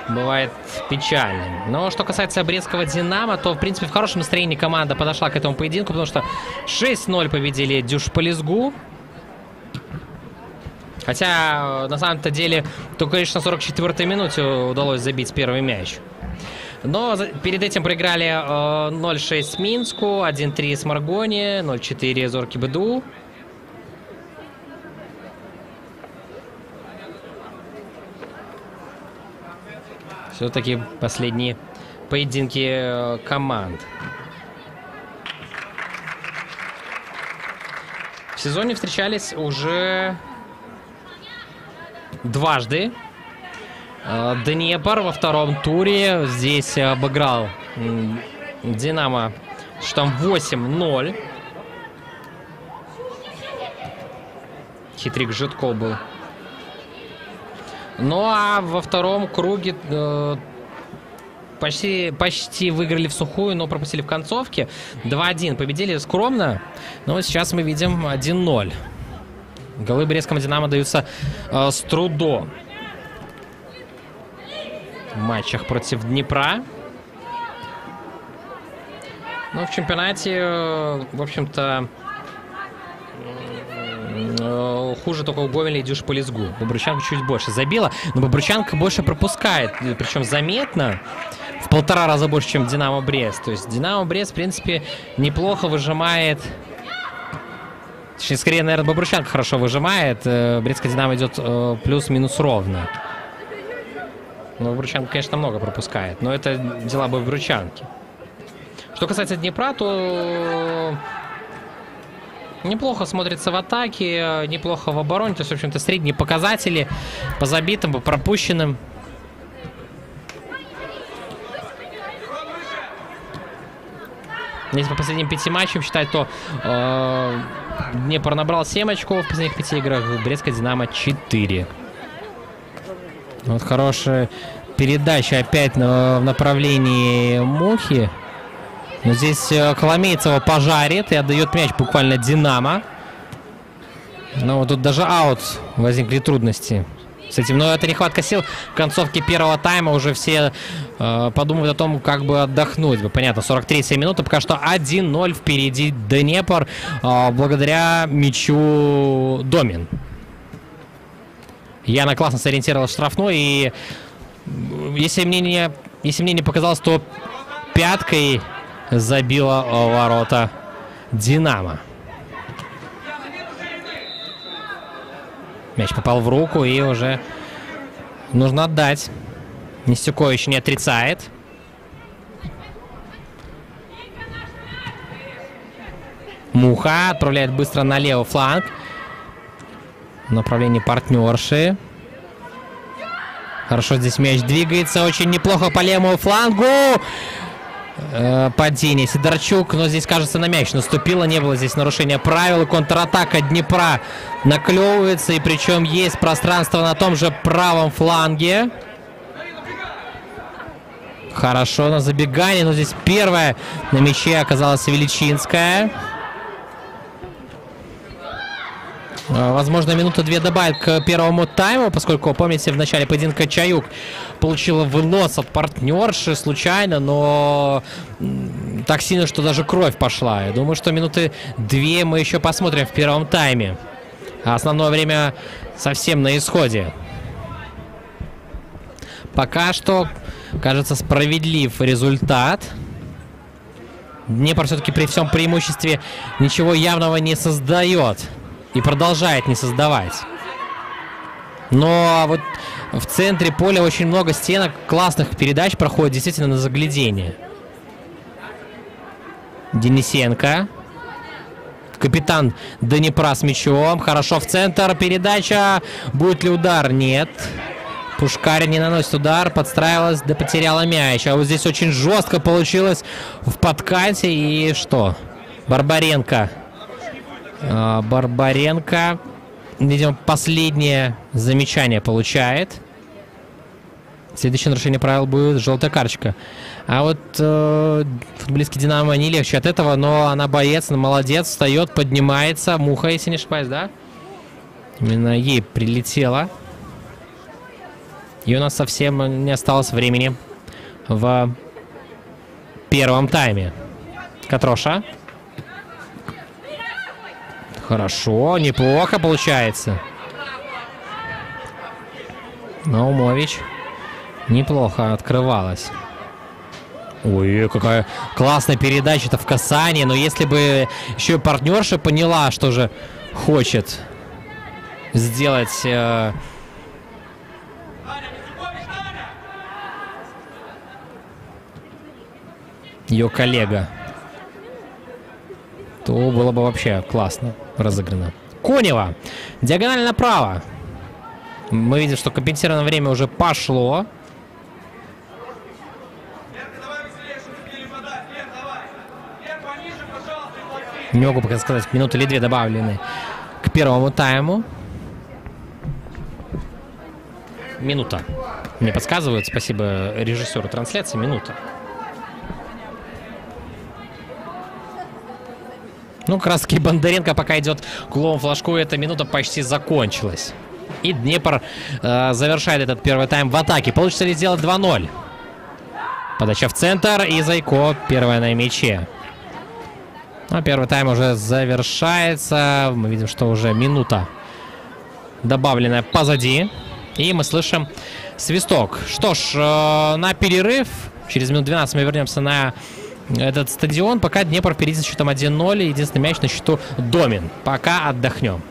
бывает печальным. Но что касается брестского «Динамо», то, в принципе, в хорошем настроении команда подошла к этому поединку, потому что 6-0 победили Дюшполизгу. Хотя, на самом-то деле, только лишь на 44-й минуте удалось забить первый мяч. Но перед этим проиграли 0-6 Минску, 1-3 Сморгоне, 0-4 Зорке БДУ. Все-таки последние поединки команд. В сезоне встречались уже дважды. Днепр во втором туре здесь обыграл Динамо штам 8-0. Хитрик Житко был. Ну а во втором круге почти выиграли в сухую, но пропустили в концовке. 2-1. Победили скромно. Но сейчас мы видим 1-0. Голы брестскому Динамо даются с трудом. В матчах против Днепра. Ну, в чемпионате, в общем-то, хуже только у Гомеля и Дюшполизгу. Бобручанка чуть больше забила, но Бобручанка больше пропускает. Причем заметно. В 1,5 раза больше, чем Динамо Брест. То есть Динамо Брест, в принципе, неплохо выжимает. Точнее, скорее, наверное, Бобручанка хорошо выжимает. Брестская Динамо идет плюс-минус ровно. Но Бобручанка, конечно, много пропускает. Но это дела Бобручанки. Что касается Днепра, то неплохо смотрится в атаке, неплохо в обороне. То есть, в общем-то, средние показатели по забитым, по пропущенным. Если по последним 5 матчам считать, то Днепр набрал 7 очков в последних 5 играх, Брестская Динамо 4. Вот хорошая передача опять в направлении Мухи. Но здесь Коломейцева пожарит и отдает мяч буквально Динамо. Но вот тут даже аут, возникли трудности с этим. Но это нехватка сил. В концовке первого тайма уже все подумают о том, как бы отдохнуть. Понятно, 43-я минута. Пока что 1-0 впереди Днепр благодаря мячу Домин. Яна классно сориентировала штрафной. И если мне не показалось, то пяткой забила ворота Динамо. Мяч попал в руку и уже нужно отдать. Нестюко еще не отрицает. Муха отправляет быстро на левый фланг. В направлении партнерши. Хорошо здесь мяч двигается. Очень неплохо по левому флангу. Падение Сидорчук, но здесь, кажется, на мяч наступило. Не было здесь нарушения правил. Контратака Днепра наклевывается. И причем есть пространство на том же правом фланге. Хорошо на забегании. Но здесь первая на мяче оказалась Величинская. Возможно, минуты 2 добавит к первому тайму, поскольку, помните, в начале поединка Чаюк получила вынос от партнерши случайно, но так сильно, что даже кровь пошла. Я думаю, что минуты 2 мы еще посмотрим в первом тайме. А основное время совсем на исходе. Пока что, кажется, справедлив результат. Днепр все-таки при всем преимуществе ничего явного не создает. И продолжает не создавать. Но вот в центре поля очень много стенок, классных передач проходит действительно на заглядение. Денисенко. Капитан Днепра с мячом. Хорошо в центр. Передача. Будет ли удар? Нет. Пушкарь не наносит удар. Подстраивалась, да потеряла мяч. А вот здесь очень жестко получилось в подкате. И что? Барбаренко. Барбаренко, видимо, последнее замечание получает. Следующее нарушение правил будет желтая карточка. А вот футболистке Динамо не легче от этого, но она боец, она молодец, встает, поднимается. Муха, если не ошибаюсь, да? Именно ей прилетело. И у нас совсем не осталось времени в первом тайме. Катроша. Хорошо, неплохо получается. Наумович неплохо открывалась. Ой, какая классная передача-то в касании. Но если бы еще и партнерша поняла, что же хочет сделать ее коллега, то было бы вообще классно разыграно. Конева. Диагональ направо. Мы видим, что компенсированное время уже пошло. Не могу пока сказать, минуты или две добавлены к первому тайму. Минута. Мне подсказывают, спасибо режиссеру трансляции, минута. Ну, как раз таки Бондаренко пока идет к угловому флажку, эта минута почти закончилась. И Днепр завершает этот первый тайм в атаке. Получится ли сделать 2-0? Подача в центр, и Зайко первая на мяче. А первый тайм уже завершается. Мы видим, что уже минута добавленная позади. И мы слышим свисток. Что ж, на перерыв. Через минут 12 мы вернемся на этот стадион. Пока Днепр впереди с счетом 1-0. Единственный мяч на счету Домин. Пока отдохнем.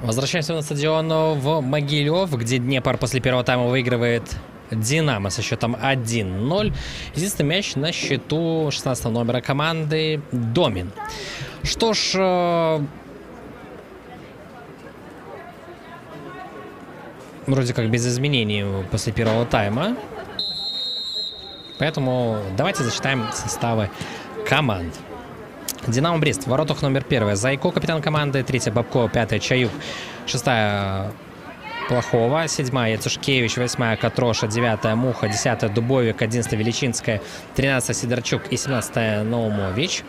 Возвращаемся на стадион в Могилев, где Днепр после первого тайма выигрывает Динамо со счетом 1-0. Единственный мяч на счету 16 номера команды Домин. Что ж, вроде как без изменений после первого тайма. Поэтому давайте зачитаем составы команд. Динамо Брест. В воротах номер 1 Зайко, капитан команды. 3 Бабко, 5 Чаюк, 6 Плохова, 7 Яцушкевич, 8 Катроша, 9 Муха, 10 Дубовик, 11 Величинская, 13 Сидорчук и 17 Наумович.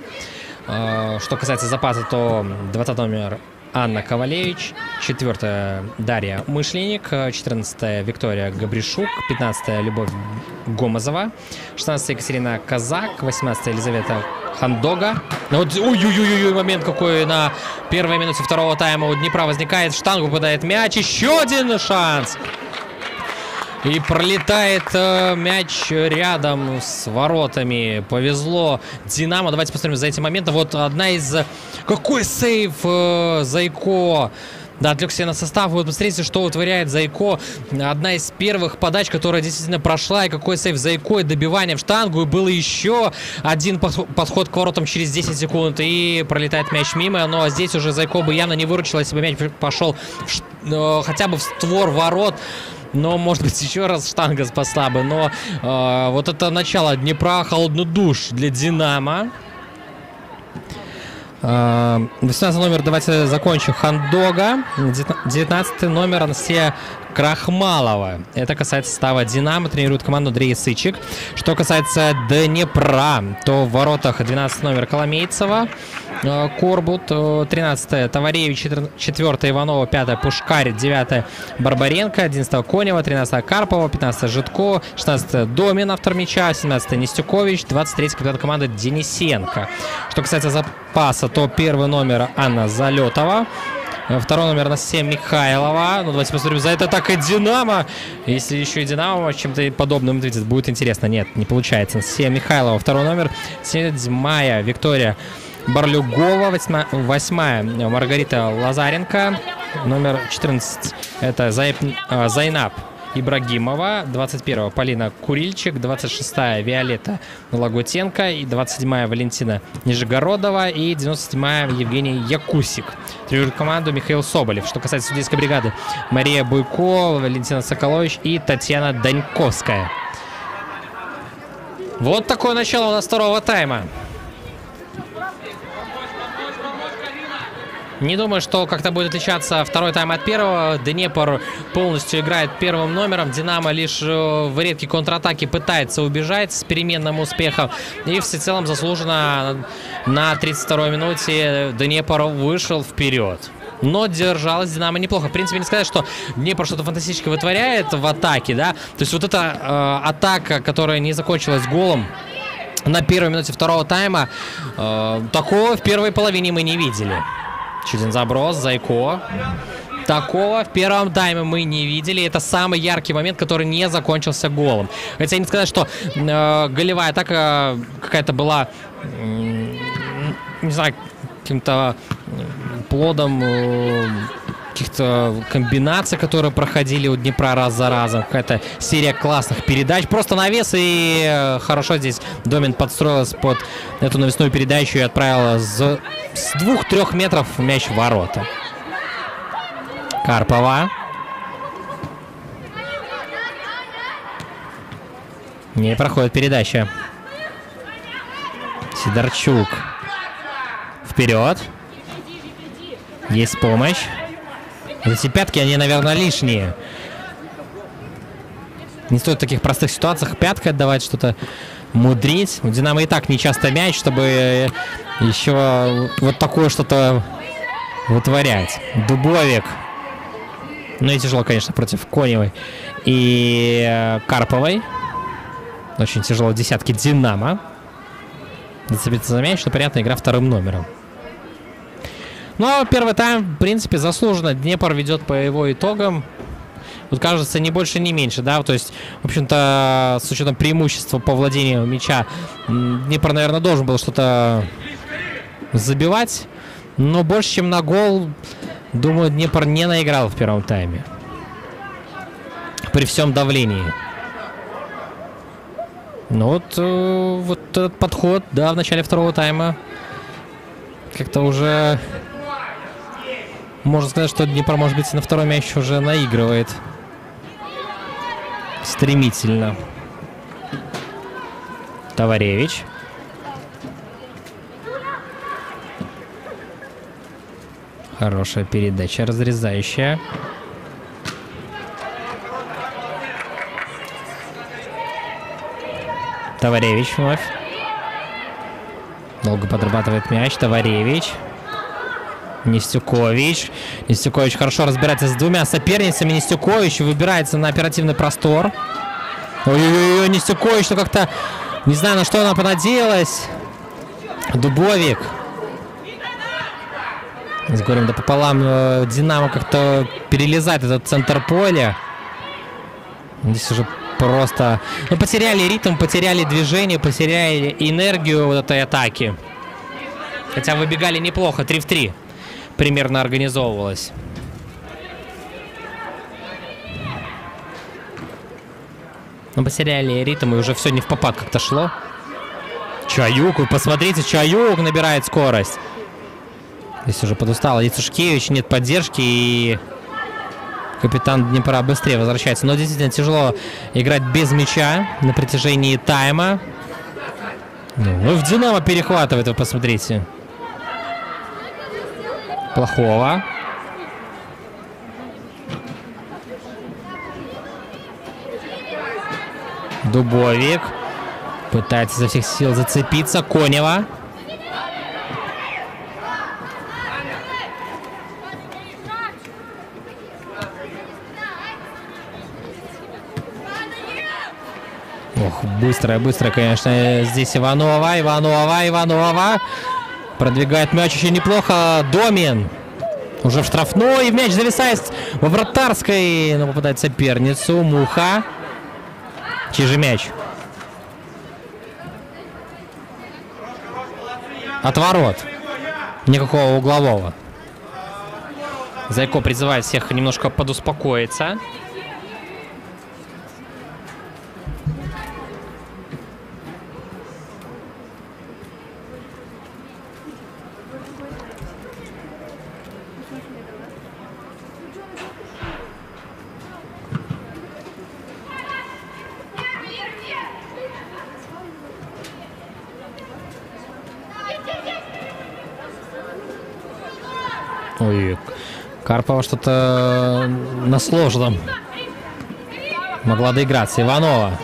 Что касается запаса, то 20 номер Анна Ковалевич, 4 Дарья Мышленник, 14 Виктория Габришук, 15 Любовь Гомозова, 16 Екатерина Казак, 18 Елизавета Хандога. Вот, ой-ой-ой, момент какой на первой минуте второго тайма у Днепра возникает. В штангу попадает мяч. Еще один шанс. И пролетает мяч рядом с воротами. Повезло Динамо. Давайте посмотрим за этим моментом. Вот одна из... Какой сейв Зайко. Да, отвлекся на состав. Вот посмотрите, что вытворяет Зайко. Одна из первых подач, которая действительно прошла. И какой сейв Зайко. И добивание в штангу. И было еще один подход к воротам через 10 секунд. И пролетает мяч мимо. Но здесь уже Зайко бы явно не выручил, если бы мяч пошел хотя бы в створ ворот. Но, может быть, еще раз штанга спасла бы. Но вот это начало Днепра. Холодный душ для Динамо. 18 номер, давайте закончим. Хандога. 19 номер Анастасия Крахмалова. Это касается состава Динамо. Тренирует команду Андрей Сычик. Что касается Днепра, то в воротах 12 номер Коломейцева, Корбут, 13 Товаревич, 4 Иванова, 5 Пушкарь, 9 Барбаренко, 11 Конева, 13 Карпова, 15 Житко, 16 Домин, автор мяча, 17 Нестюкович, 23 капитан команды Денисенко. Что касается запаса, то первый номер Анна Залетова, второй номер Анастасия Михайлова. Ну, давайте посмотрим за это атака Динамо. Если еще и Динамо чем-то подобным ответит, будет интересно. Нет, не получается. Анастасия Михайлова, второй номер. 7-я Виктория Барлюгова, 8-я Маргарита Лазаренко, номер 14 это Зайнаб Ибрагимова, 21-я Полина Курильчик, 26-я Виолетта Лагутенко, и 27-я Валентина Нижегородова и 97-я Евгений Якусик. Тренирует команду Михаил Соболев. Что касается судейской бригады, Мария Буйко, Валентина Соколович и Татьяна Даньковская. Вот такое начало у нас второго тайма. Не думаю, что как-то будет отличаться второй тайм от первого. Днепр полностью играет первым номером. Динамо лишь в редкие контратаки пытается убежать с переменным успехом. И всецелом заслуженно на 32-й минуте Днепр вышел вперед. Но держалась Динамо неплохо. В принципе, не сказать, что Днепр что-то фантастическое вытворяет в атаке, да. То есть вот эта атака, которая не закончилась голом на первой минуте второго тайма, такого в первой половине мы не видели. Еще один заброс, Зайко. Такого в первом тайме мы не видели. Это самый яркий момент, который не закончился голом. Хотя не сказать, что голевая атака какая-то была, не знаю, каким-то плодом каких-то комбинаций, которые проходили у Днепра раз за разом. Какая-то серия классных передач. Просто навес, и хорошо здесь Домин подстроилась под эту навесную передачу и отправила с 2-3 метров мяч в ворота. Карпова. Не проходит передача. Сидорчук. Вперед. Есть помощь. Эти пятки, они, наверное, лишние. Не стоит в таких простых ситуациях пяткой отдавать, что-то мудрить. У Динамо и так не часто мяч, чтобы еще вот такое что-то вытворять. Дубовик. Ну и тяжело, конечно, против Коневой и Карповой. Очень тяжело в десятке Динамо. Зацепиться за мяч, что понятно, игра вторым номером. Но первый тайм, в принципе, заслуженно. Днепр ведет по его итогам. Вот кажется, ни больше, ни меньше, да. То есть, в общем-то, с учетом преимущества по владению мяча, Днепр, наверное, должен был что-то забивать. Но больше, чем на гол, Думаю, Днепр не наиграл в первом тайме. При всем давлении. Ну вот этот подход, да, в начале второго тайма. Как-то уже... Можно сказать, что Днепр, может быть, на второй мяч уже наигрывает. Стремительно. Товаревич. Хорошая передача, разрезающая. Товаревич вновь. Долго подрабатывает мяч. Товаревич. Нестюкович. Нестюкович хорошо разбирается с двумя соперницами. Нестюкович выбирается на оперативный простор. Ой-ой-ой, Нестюкович, ну как-то... Не знаю, на что она понадеялась. Дубовик. С горем да пополам Динамо как-то перелезает этот центр поля. Здесь уже просто... Ну, потеряли ритм, потеряли движение, потеряли энергию вот этой атаки. Хотя выбегали неплохо, 3 в 3 примерно организовывалось. Но потеряли ритм, и уже все не в попад как-то шло. Чаюк, вы посмотрите, Чаюк набирает скорость. Здесь уже подустал Яцушкевич, нет поддержки, и капитан Днепра быстрее возвращается. Но действительно тяжело играть без мяча на протяжении тайма. Ну, в Динамо перехватывает, вы посмотрите. Плохого. Дубовик пытается изо всех сил зацепиться. Конева. Ох, быстрая, конечно, здесь Иванова. Продвигает мяч еще неплохо. Домин. Уже в штрафной. И мяч зависает во вратарской. Но попадает в соперницу. Муха. Чей же мяч? От ворот. Никакого углового. Зайко призывает всех немножко подуспокоиться. Ой, Карпова что-то на сложном могла доиграться. Иванова.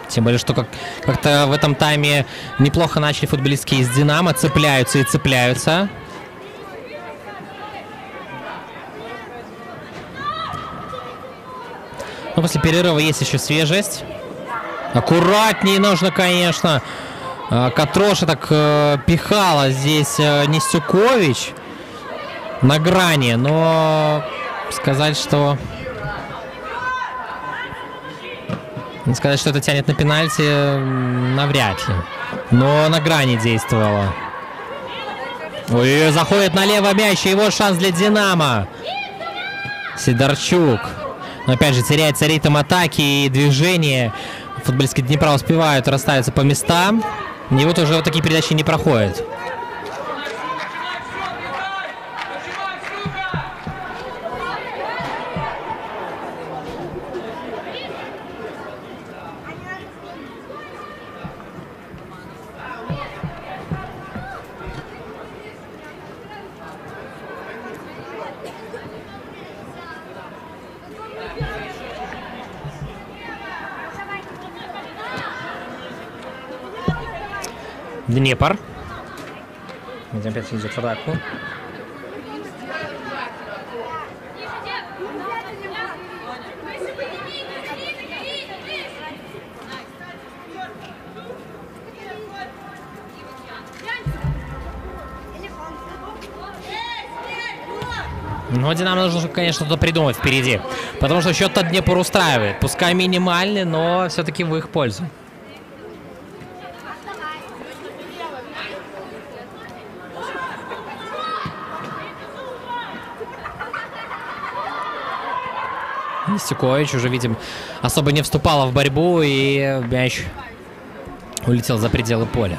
Тем более, что как-то в этом тайме неплохо начали футболистки из Динамо. Цепляются и цепляются. Но после перерыва есть еще свежесть. Аккуратнее нужно, конечно. Катроша так пихала здесь Нестюкович на грани, но сказать, что это тянет на пенальти, навряд ли. Но на грани действовала. Ой, заходит налево мяч, и вот шанс для Динамо. Сидорчук. Но опять же теряется ритм атаки и движение. Футболистки Днепра успевают расставиться по местам. И вот уже вот такие передачи не проходят. Днепр. Опять идет в атаку. Но Динамо нужно, конечно, что-то придумать впереди. Потому что счет-то Днепр устраивает. Пускай минимальный, но все-таки в их пользу. Стюкович уже, видим, особо не вступала в борьбу, и мяч улетел за пределы поля.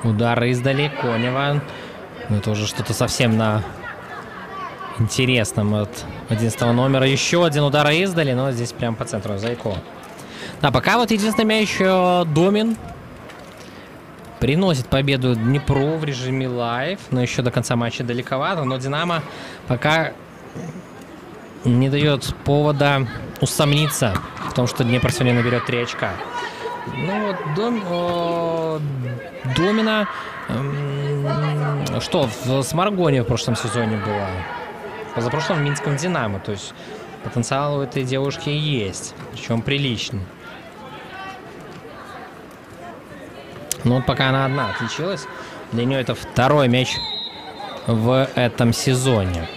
Удары издали Конева. Ну, это уже что-то совсем на интересном от 11 номера. Еще один удар издали, но здесь прям по центру Зайко. Да, пока вот единственный мяч Домин приносит победу Днепру в режиме лайв. Но еще до конца матча далековато. Но Динамо пока не дает повода усомниться в том, что Днепр сегодня наберет 3 очка. Ну вот Домина, что в Сморгоне в прошлом сезоне была, позапрошлом в Минском Динамо, то есть потенциал у этой девушки есть, причем приличный. Но вот пока она одна отличилась, для нее это второй мяч в этом сезоне.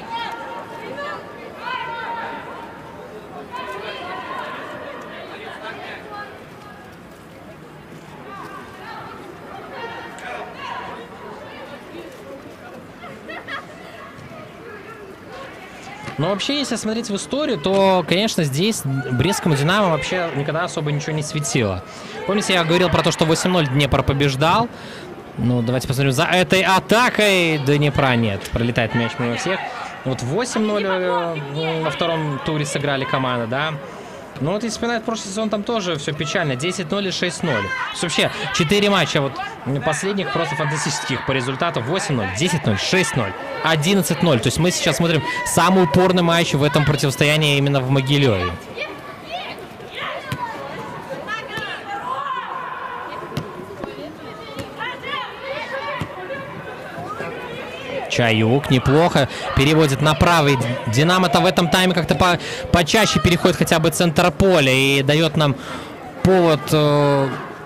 Но вообще, если смотреть в историю, то, конечно, здесь Брестскому Динамо вообще никогда особо ничего не светило. Помните, я говорил про то, что 8-0 Днепр побеждал? Ну, давайте посмотрим. За этой атакой Днепра нет. Пролетает мяч мимо всех. Вот 8-0 во втором туре сыграли команды, да? Ну вот если вспоминать прошлый сезон, там тоже все печально. 10-0 и 6-0. Вообще 4 матча вот последних просто фантастических по результату. 8-0, 10-0, 6-0, 11-0. То есть мы сейчас смотрим самый упорный матч в этом противостоянии именно в Могилеве. Чаюк неплохо переводит на правый. Динамо-то в этом тайме как-то почаще переходит хотя бы центр поля и дает нам повод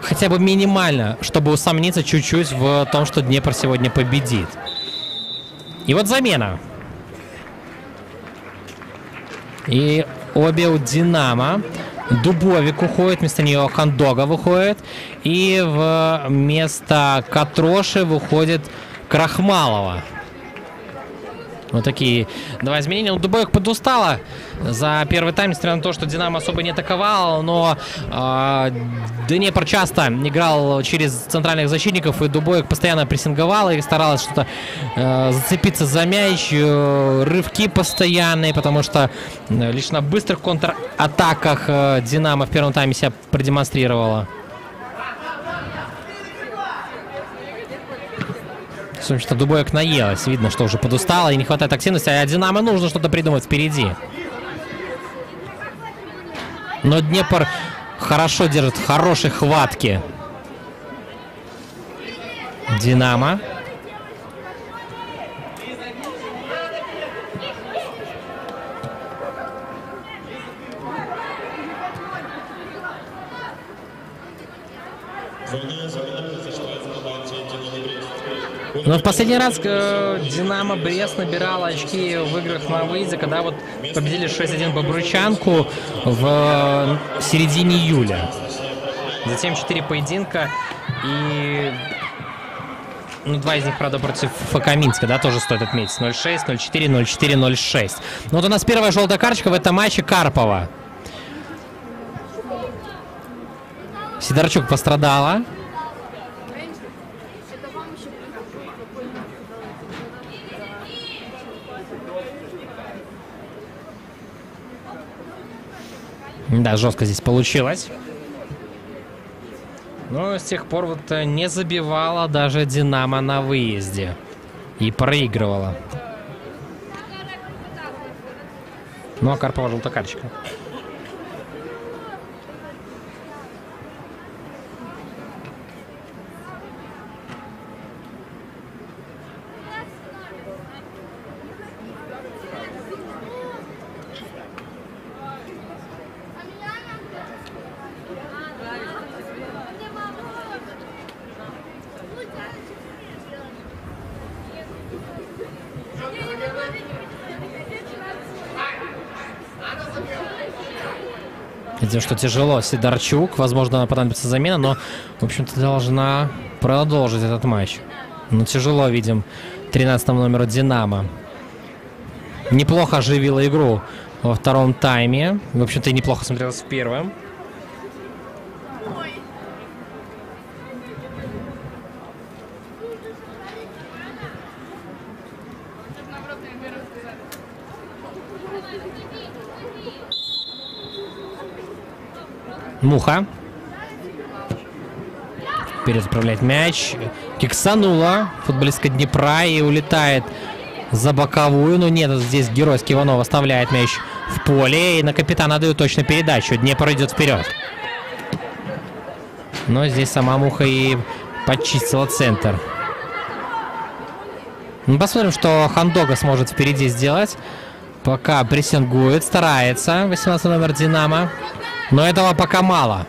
хотя бы минимально, чтобы усомниться чуть-чуть в том, что Днепр сегодня победит. И вот замена. И обе у Динамо. Дубовик уходит, вместо нее Хандога выходит. И вместо Катроши выходит Крахмалова. Вот такие два изменения. Дубовик подустала за первый тайм, несмотря на то, что Динамо особо не атаковал, но Днепр часто играл через центральных защитников, и Дубовик постоянно прессинговал и старалась что-то зацепиться за мяч, рывки постоянные, потому что лишь на быстрых контратаках Динамо в первом тайме себя продемонстрировала. В общем-то, Дубовик наелась. Видно, что уже подустала и не хватает активности. А Динамо нужно что-то придумать впереди. Но Днепр хорошо держит, хорошей хватки. Динамо. Но в последний раз Динамо Брест набирала очки в играх на выезде, когда вот победили 6-1 Бобруйчанку в середине июля. Затем 4 поединка и... Ну, 2 из них, правда, против ФК Минска, да, тоже стоит отметить. 0-6, 0-4, 0-4, 0-6. Ну вот у нас первая желтая карточка в этом матче Карпова. Сидорчук пострадала. Да, жестко здесь получилось. Но с тех пор вот не забивала даже Динамо на выезде. И проигрывала. Ну а Карпова желтая карточка. Видим, что тяжело. Сидорчук. Возможно, понадобится замена, но, в общем-то, должна продолжить этот матч. Но тяжело, видим, 13 номеру «Динамо». Неплохо оживила игру во втором тайме. В общем-то, и неплохо смотрелось в первом. Муха. Вперед отправляет мяч. Киксанула футболистка Днепра и улетает за боковую. Но нет, здесь геройский Иванов оставляет мяч в поле. И на капитана дают точно передачу. Днепр идет вперед. Но здесь сама Муха и подчистила центр. Ну, посмотрим, что Хандога сможет впереди сделать. Пока прессингует, старается 18 номер «Динамо». Но этого пока мало.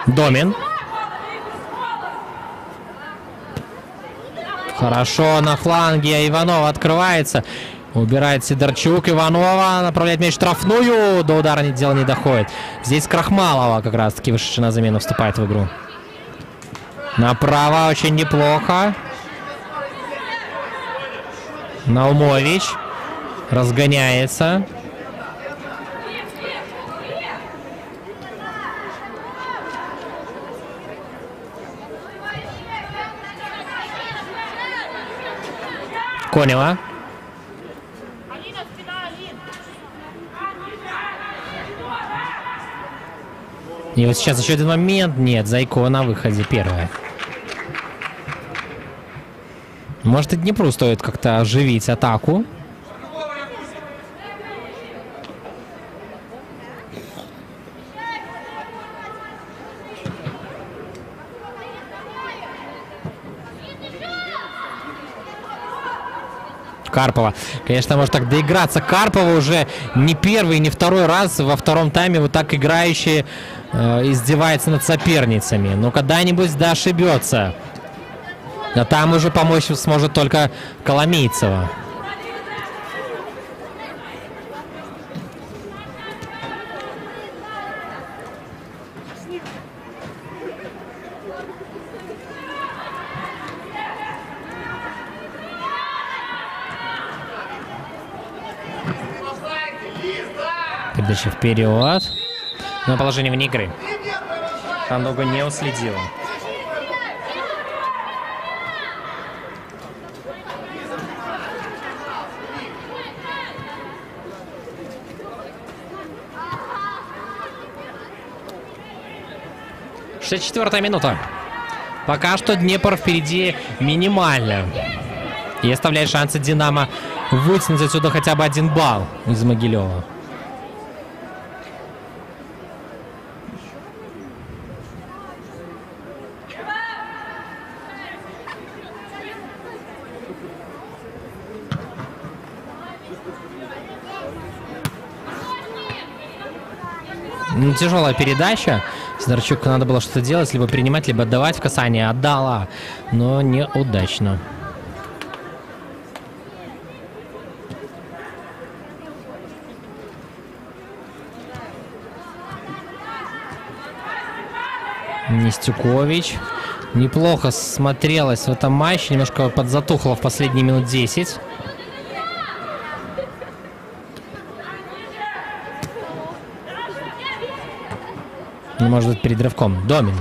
Домин. Хорошо на фланге. Иванова открывается. Убирает Сидорчук. Иванова направляет мяч в штрафную. До удара дело не доходит. Здесь Крахмалова как раз-таки вышедшая на замену вступает в игру. Направо очень неплохо. Наумович. Разгоняется. Конева. И вот сейчас еще один момент. Нет, Зайко на выходе первая. Может, и Днепру стоит как-то оживить атаку. Карпова. Конечно, может так доиграться. Карпова уже не первый, не второй раз во втором тайме вот так играющий издевается над соперницами. Но когда-нибудь да ошибется. А там уже помочь сможет только Коломейцева. Передача вперед. Но положение вне игры. Хандога не уследила. Четвертая минута. Пока что Днепр впереди минимально. И оставляет шансы «Динамо» вытянуть отсюда хотя бы 1 балл из Могилева. Тяжелая передача. Сидорчук надо было что-то делать, либо принимать, либо отдавать в касание. Отдала, но неудачно. Нестюкович. Неплохо смотрелась в этом матче. Немножко подзатухло в последние минут 10. Может быть, перед рывком. Домин.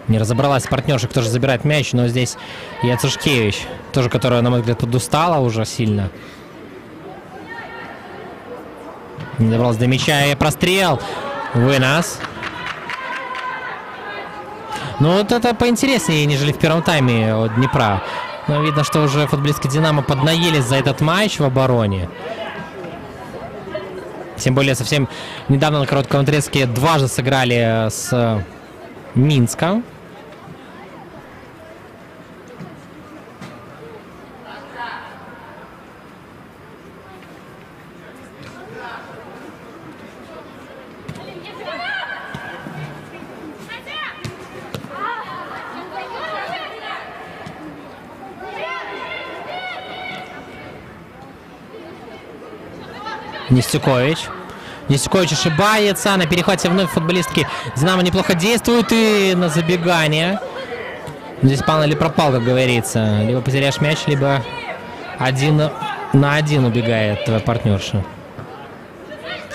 Не разобралась партнерша, кто же забирает мяч, но здесь и Ацушкевич, тоже, которая, на мой взгляд, подустала уже сильно. Не добралась до мяча, и прострел. Вынос. Ну, вот это поинтереснее, нежели в первом тайме от Днепра. Но видно, что уже футболистки «Динамо» поднаелись за этот матч в обороне. Тем более, совсем недавно на коротком отрезке дважды сыграли с Минском. Нестюкович. Нестюкович ошибается. На перехвате вновь футболистки Динамо неплохо действуют. И на забегание. Здесь пал или пропал, как говорится. Либо потеряешь мяч, либо 1 на 1 убегает твоя партнерша.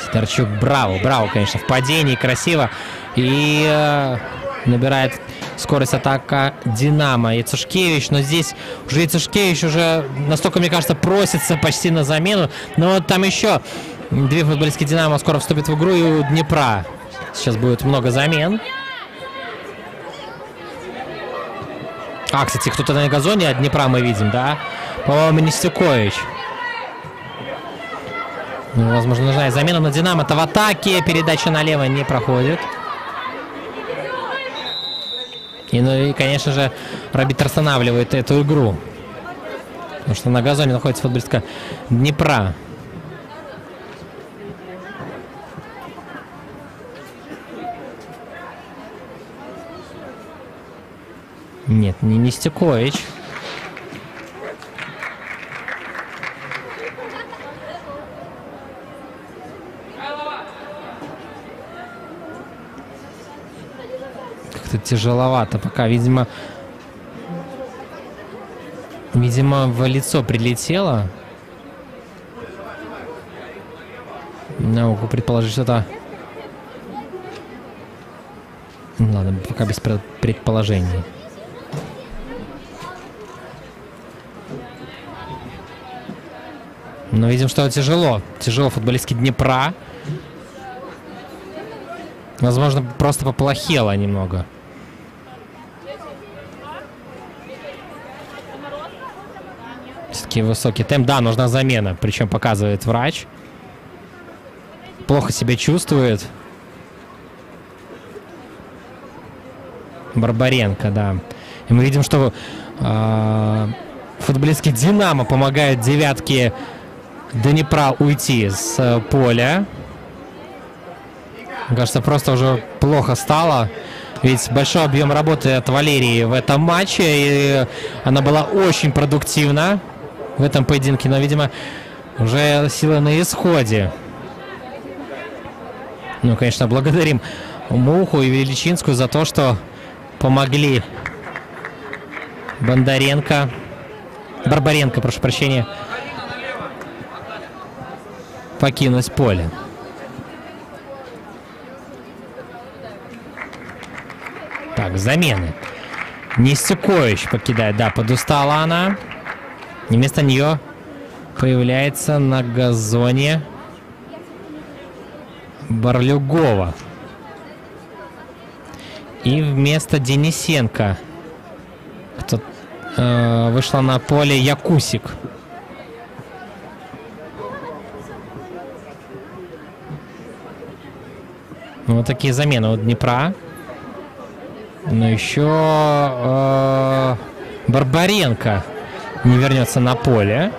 Сидорчук, браво, конечно, в падении, красиво. И набирает скорость атака Динамо. Яцушкевич, но здесь уже Яцушкевич уже настолько, мне кажется, просится почти на замену. Но вот там еще 2 футболистки Динамо скоро вступят в игру, и у Днепра сейчас будет много замен. Кстати, кто-то на газоне от Днепра мы видим, да? По-моему, Нестюкович. Ну, возможно, нужна и замена на Динамо-то в атаке. Передача налево не проходит. И, конечно же, арбитр останавливает эту игру. Потому что на газоне находится футболистка Днепра. Нет, не Нестюкович. Как-то тяжеловато пока. Видимо, в лицо прилетело. Могу предположить, что это... Ладно, пока без предположений. Но видим, что тяжело. Тяжело футболистки Днепра. Возможно, просто поплохело немного. Все-таки высокий темп. Да, нужна замена. Причем показывает врач. Плохо себя чувствует. Барбаренко, да. И мы видим, что футболистки Динамо помогают девятке Днепра уйти с поля. Мне кажется, просто уже плохо стало. Ведь большой объем работы от Валерии в этом матче. И она была очень продуктивна в этом поединке. Но, видимо, уже силы на исходе. Ну, конечно, благодарим Муху и Величинскую за то, что помогли Барбаренко, прошу прощения, покинуть поле. Так, замены. Нестюкович покидает. Да, подустала она. И вместо нее появляется на газоне Барлюгова. И вместо Денисенко вышла на поле Якусик. Вот такие замены у Днепра. Но еще Барбаренко не вернется на поле.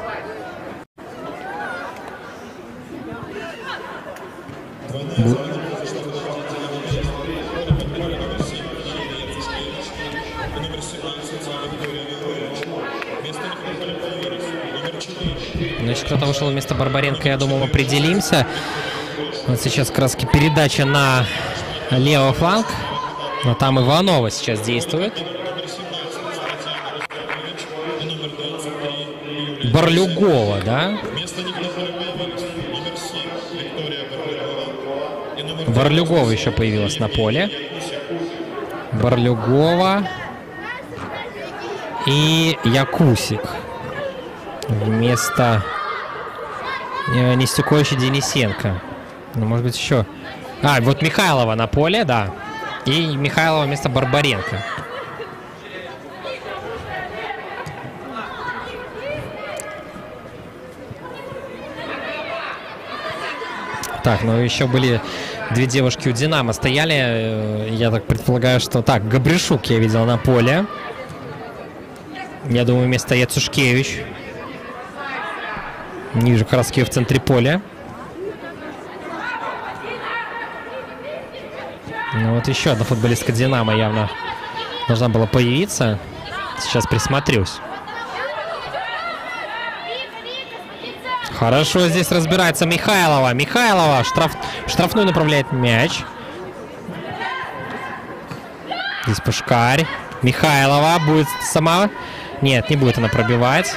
Значит, кто-то вышел вместо Барбаренко, я думаю, определимся. Вот сейчас как раз передача на левый фланг. Но там Иванова сейчас действует. Барлюгова, да? Барлюгова еще появилась на поле. Барлюгова и Якусик. Вместо Нестюковича Денисенко. Ну, может быть, еще... вот Михайлова на поле, да. И Михайлова вместо Барбаренко. Так, ну еще были 2 девушки у Динамо стояли. Я так предполагаю, что... Так, Габришук я видел на поле. Я думаю, вместо Яцушкевич. Не вижу как раз в центре поля. Ну вот еще одна футболистка Динамо явно должна была появиться. Сейчас присмотрюсь. Хорошо здесь разбирается Михайлова. Михайлова штрафную направляет мяч. Здесь Пушкарь. Михайлова будет сама. Нет, не будет она пробивать.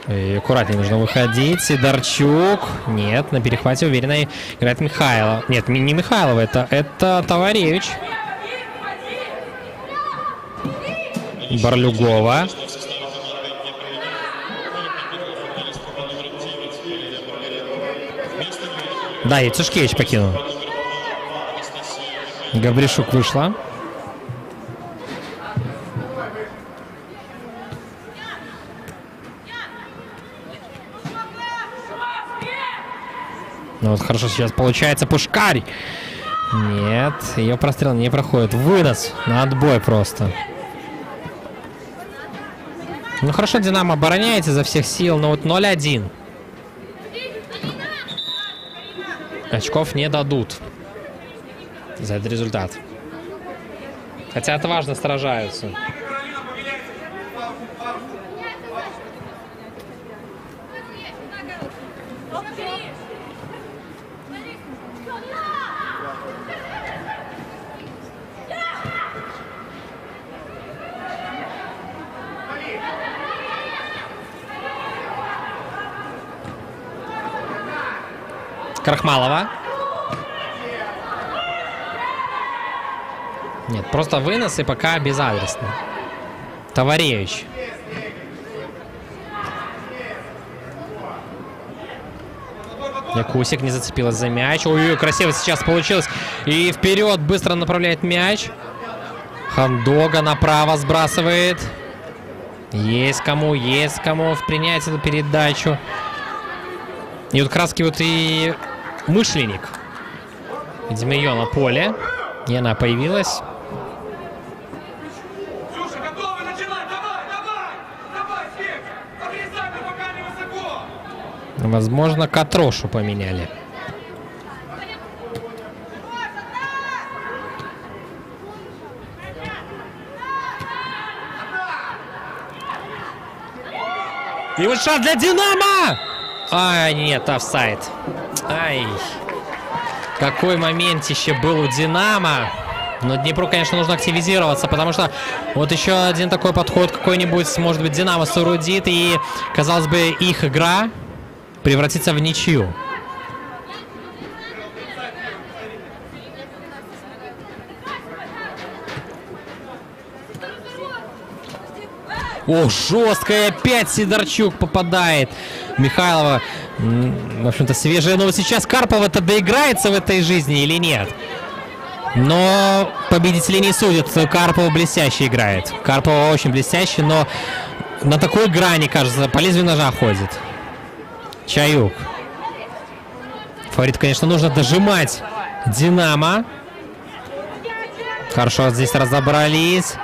И аккуратнее нужно выходить. Сидорчук. Нет, на перехвате уверенно играет Михайлова. Нет, не Михайлова, это Товаревич. Барлюгова. Да, и Цушкевич покинул. Гавришук вышла. Ну вот хорошо сейчас получается Пушкарь. Нет, ее прострел не проходит. Вынос на отбой просто. Ну хорошо, Динамо обороняется изо всех сил, но вот 0-1. Очков не дадут за этот результат. Хотя отважно сражаются. Крахмалова. Нет, просто вынос и пока безадресно. Товаревич. Якусик не зацепилась за мяч. Ой, красиво сейчас получилось. И вперед быстро направляет мяч. Хандога направо сбрасывает. Есть кому в принять эту передачу. И вот краски вот и Мышленник. Видимо, ее на поле. И она появилась. Возможно, Катрошу поменяли. И вот шанс для Динамо! Ай, нет, офсайд. Ай. Какой моментище был у Динамо. Но Днепру, конечно, нужно активизироваться, потому что вот еще один такой подход какой-нибудь, может быть, Динамо соорудит, и, казалось бы, их игра превратится в ничью. О, жесткая, опять Сидорчук попадает. Михайлова, в общем-то, свежая. Но вот сейчас Карпова-то доиграется в этой жизни или нет? Но победители не судят. Карпова блестяще играет. Карпова очень блестяще, но на такой грани, кажется, по лезвию ножа ходит. Чаюк. Фаворит, конечно, нужно дожимать Динамо. Хорошо, здесь разобрались.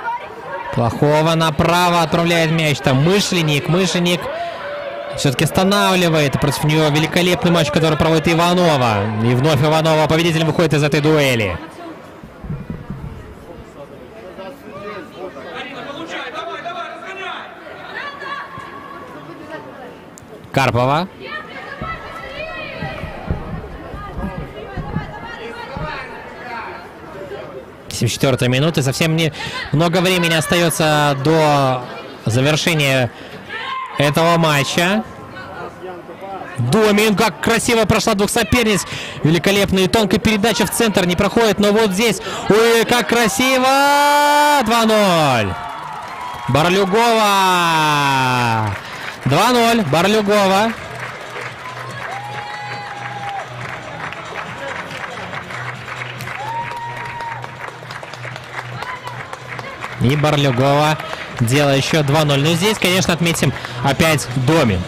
Плохого направо отправляет мяч. Там Мышленник. Мышленник все-таки останавливает. Против него великолепный матч, который проводит Иванова. И вновь Иванова победителем выходит из этой дуэли. Карпова. — 74-я минута. Совсем не много времени остается до завершения этого матча. Домин, как красиво прошла двух соперниц. Великолепная и тонкая передача в центр не проходит, но вот здесь. Ой, как красиво! 2-0. Барлюгова. 2-0. Барлюгова. И Барлюгова делает еще 2-0. Но здесь, конечно, отметим опять Домин.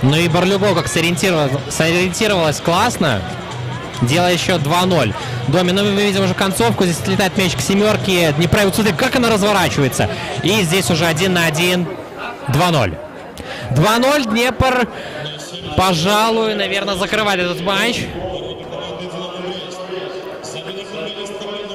Ну и Барлюгова как сориентировалась классно. Делая еще 2-0. Домин, ну мы видим уже концовку. Здесь отлетает мяч к семерке. Днепра. Вот смотри, как она разворачивается. И здесь уже 1-1. 2-0. 2-0. Днепр, пожалуй, наверное, закрывает этот матч.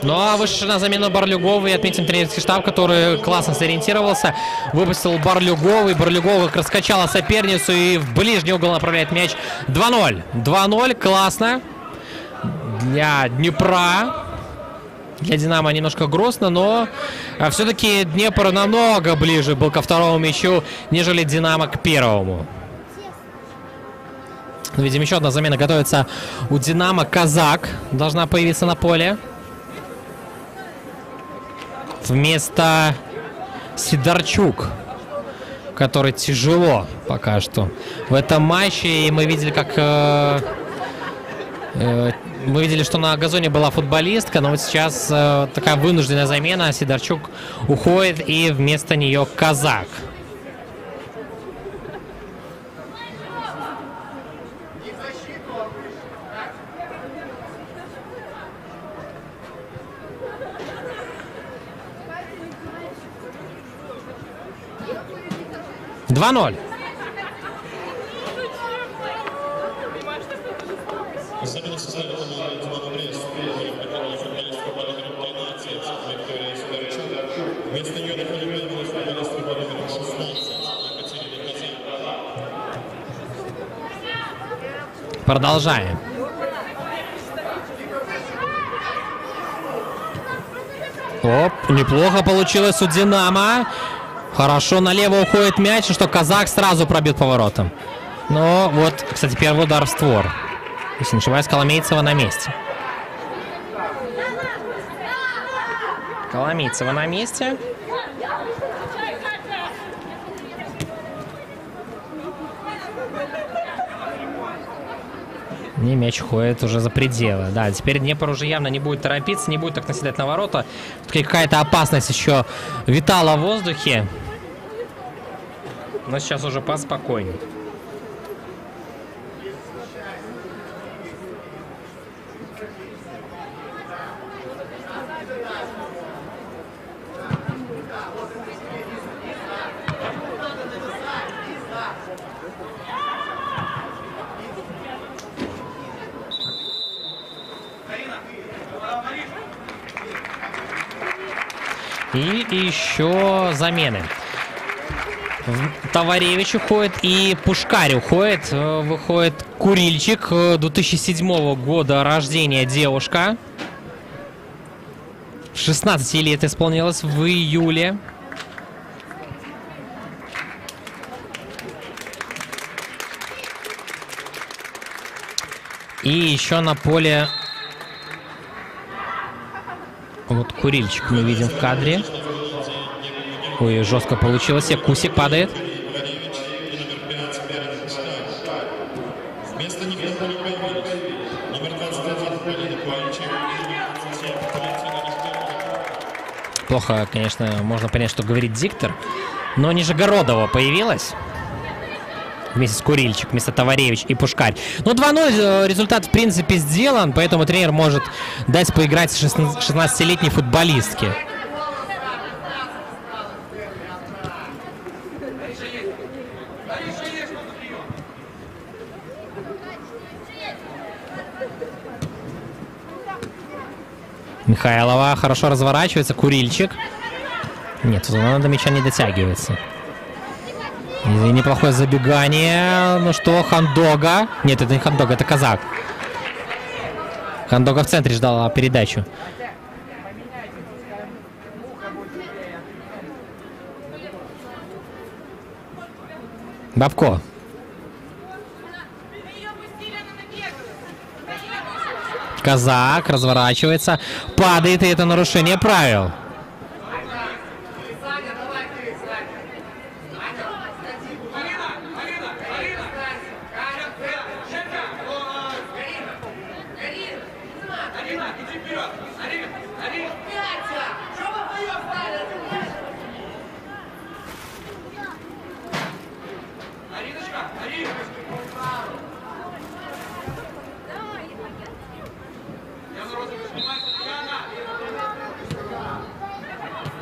Ну а вышедший на замену Барлюгова, и отметим тренерский штаб, который классно сориентировался. Выпустил Барлюгова, и Барлюгова раскачала соперницу и в ближний угол направляет мяч. 2-0. 2-0, классно. Для Днепра. Для Динамо немножко грустно, но все-таки Днепр намного ближе был ко второму мячу, нежели Динамо к первому. Видим, еще одна замена готовится у Динамо. Казак должна появиться на поле. Вместо Сидорчук, который тяжело пока что в этом матче. И мы видели, как... Мы видели, что на газоне была футболистка, но вот сейчас такая вынужденная замена. Сидорчук уходит, и вместо нее Казак. Особенно создали Динамо Брест, который футболистка по номеру 13, Виктория Сидорчук. Вместо нее на поле появилась футболистка по номеру 16, Екатерина Казак. Продолжаем. Оп, неплохо получилось у Динамо. Хорошо налево уходит мяч, что Казак сразу пробит поворотом. Но вот, кстати, первый удар в створ. Если не ошибаюсь, Коломейцева на месте. Коломейцева на месте. И мяч уходит уже за пределы. Да, теперь Днепр уже явно не будет торопиться, не будет так наседать на ворота. Тут какая-то опасность еще витала в воздухе. Но сейчас уже поспокойней. И еще замены. Товаревич уходит и Пушкарь уходит. Выходит Курильчик, 2007 года рождения девушка. 16 лет исполнилось в июле. И еще на поле... Вот Курильчик мы видим в кадре. Ой, жестко получилось. Кусик падает. Плохо, конечно, можно понять, что говорит диктор. Но Нижегородова появилась. Вместе с Курильчик, вместо Товаревич и Пушкарь. Ну, 2-0 результат, в принципе, сделан, поэтому тренер может дать поиграть 16-летней футболистке. Михайлова хорошо разворачивается, Курильчик. Нет, она до мяча не дотягивается. И неплохое забегание. Ну что, Хандога. Нет, это не Хандога, это Казак. Хандога в центре ждала передачу. Бабко. Казак разворачивается, падает, и это нарушение правил.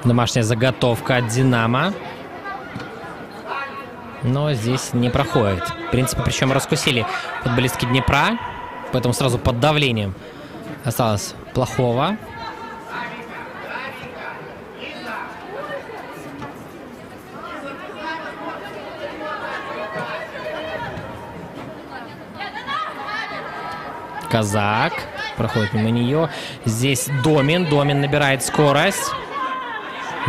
Домашняя заготовка от Динамо. Но здесь не проходит. В принципе, причем раскусили футболистки Днепра. Поэтому сразу под давлением осталось плохого. Казак. Проходит мимо нее. Здесь Домин. Домин набирает скорость.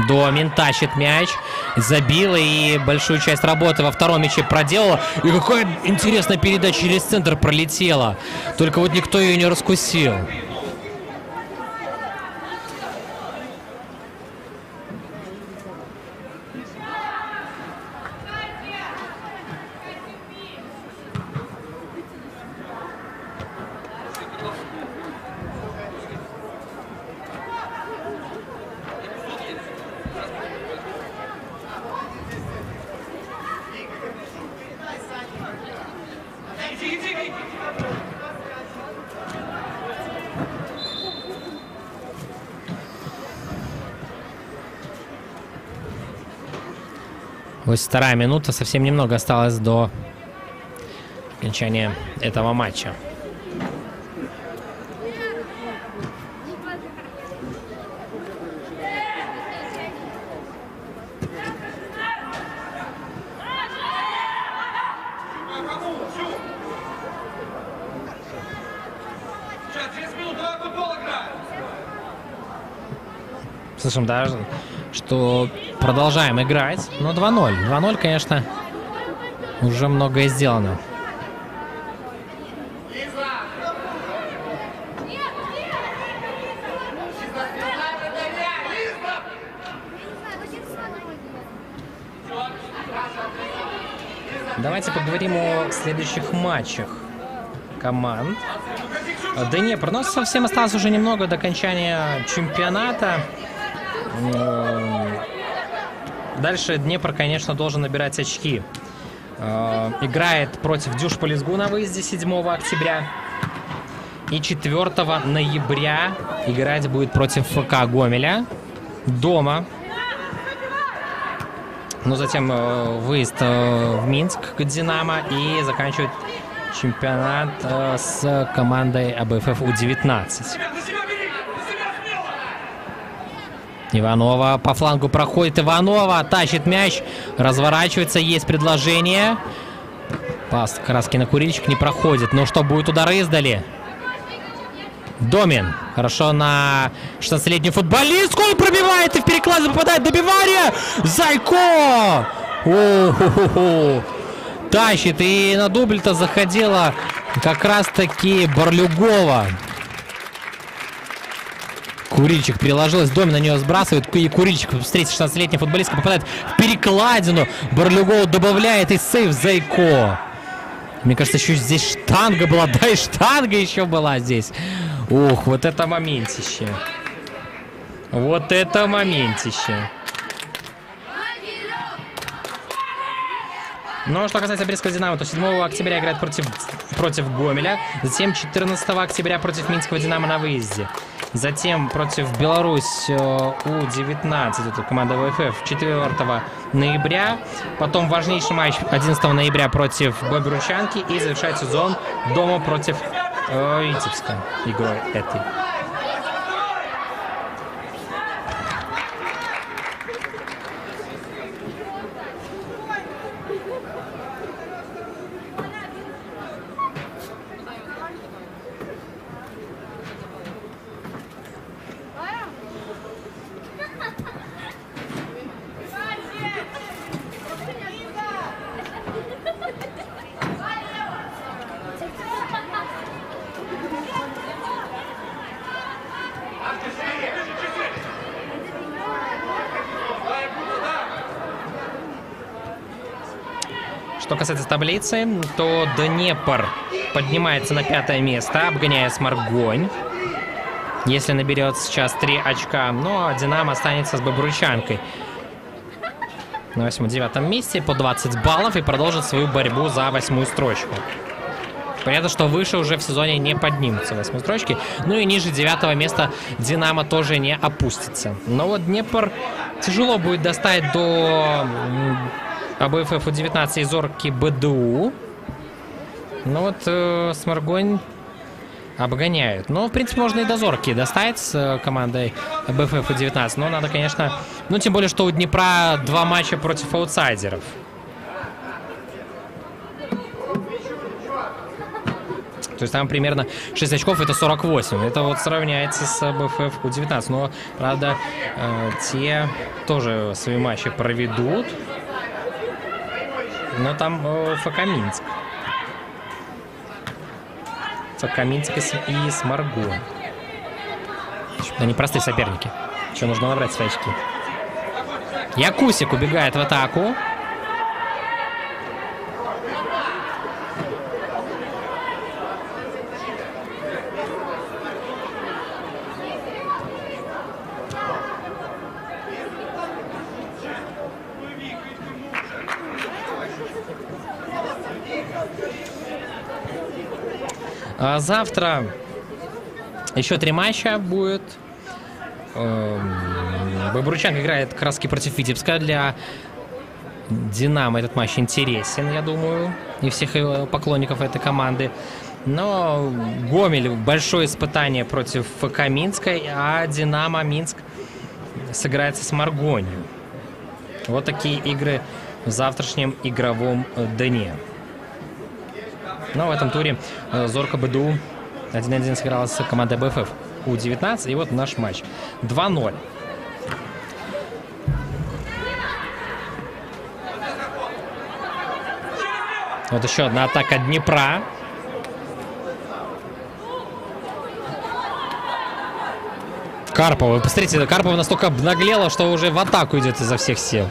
Домин тащит мяч. Забила и большую часть работы во втором мяче проделала. И какая интересная передача через центр пролетела. Только вот никто ее не раскусил. Вот вторая минута, совсем немного осталось до окончания этого матча. Слышим даже, что продолжаем играть. Но 2-0. 2-0, конечно, уже многое сделано. Давайте поговорим о следующих матчах команд. Днепр. Но совсем осталось уже немного до окончания чемпионата. Дальше Днепр, конечно, должен набирать очки. Играет против Дюшполисгу на выезде 7 октября. И 4 ноября играть будет против ФК Гомеля дома. Но затем выезд в Минск к Динамо и заканчивает чемпионат с командой АБФФ У-19. Иванова по флангу проходит. Иванова тащит мяч, разворачивается, есть предложение. Пас краски на Курильчик не проходит. Ну что, будет удар издали. Домин. Хорошо на 16-летнюю футболистку. Он пробивает и в перекладе попадает. Добивание. Зайко. О-хо-хо-хо. Тащит. И на дубль-то заходила как раз-таки Барлюгова. Курильчик приложилась, Домин на нее сбрасывает, и Курильчик встретит 16-летняя футболистка, попадает в перекладину, Барлюгова добавляет и сейв Зайко. Мне кажется, еще здесь штанга была, да и штанга еще была здесь. Ух, вот это моментище. Вот это моментище. Но что касается Брестского Динамо, то 7 октября играет против Гомеля, затем 14 октября против Минского Динамо на выезде. Затем против Беларусь У-19, это команда ВФФ, 4 ноября. Потом важнейший матч 11 ноября против Бобручанки. И завершает сезон дома против Витебска игрой этой. Что касается таблицы, то Днепр поднимается на 5-е место, обгоняя Сморгонь. Если наберет сейчас 3 очка, ну а Динамо останется с Бобручанкой на 8-9 месте по 20 баллов и продолжит свою борьбу за 8-ю строчку. Понятно, что выше уже в сезоне не поднимутся 8-й строчки, ну и ниже 9-го места Динамо тоже не опустится. Но вот Днепр тяжело будет достать до АБФФ У-19 и Зорки БДУ. Ну вот Сморгонь обгоняют. Но, в принципе, можно и до Зорки достать с командой АБФФ У-19. Но надо, конечно... Ну, тем более, что у Днепра 2 матча против аутсайдеров. То есть там примерно 6 очков, это 48. Это вот сравняется с БФФ У-19. Но, правда, те тоже свои матчи проведут. Но там ФК Минск. ФК Минск и Сморгон. Они простые соперники. Еще нужно набрать свои очки. Якусик убегает в атаку. А завтра еще 3 матча будет. Бобручанка играет как раз против Витебска. Для Динамо этот матч интересен, я думаю, и всех поклонников этой команды. Но Гомель большое испытание против ФК Минска, а Динамо Минск сыграется с Маргонью. Вот такие игры в завтрашнем игровом дне. Но в этом туре Зорко БДУ 1-1 сыграла с командой БФФ У-19. И вот наш матч. 2-0. Вот еще одна атака Днепра. Карпова. Посмотрите, Карпова настолько обнаглела, что уже в атаку идет изо всех сил.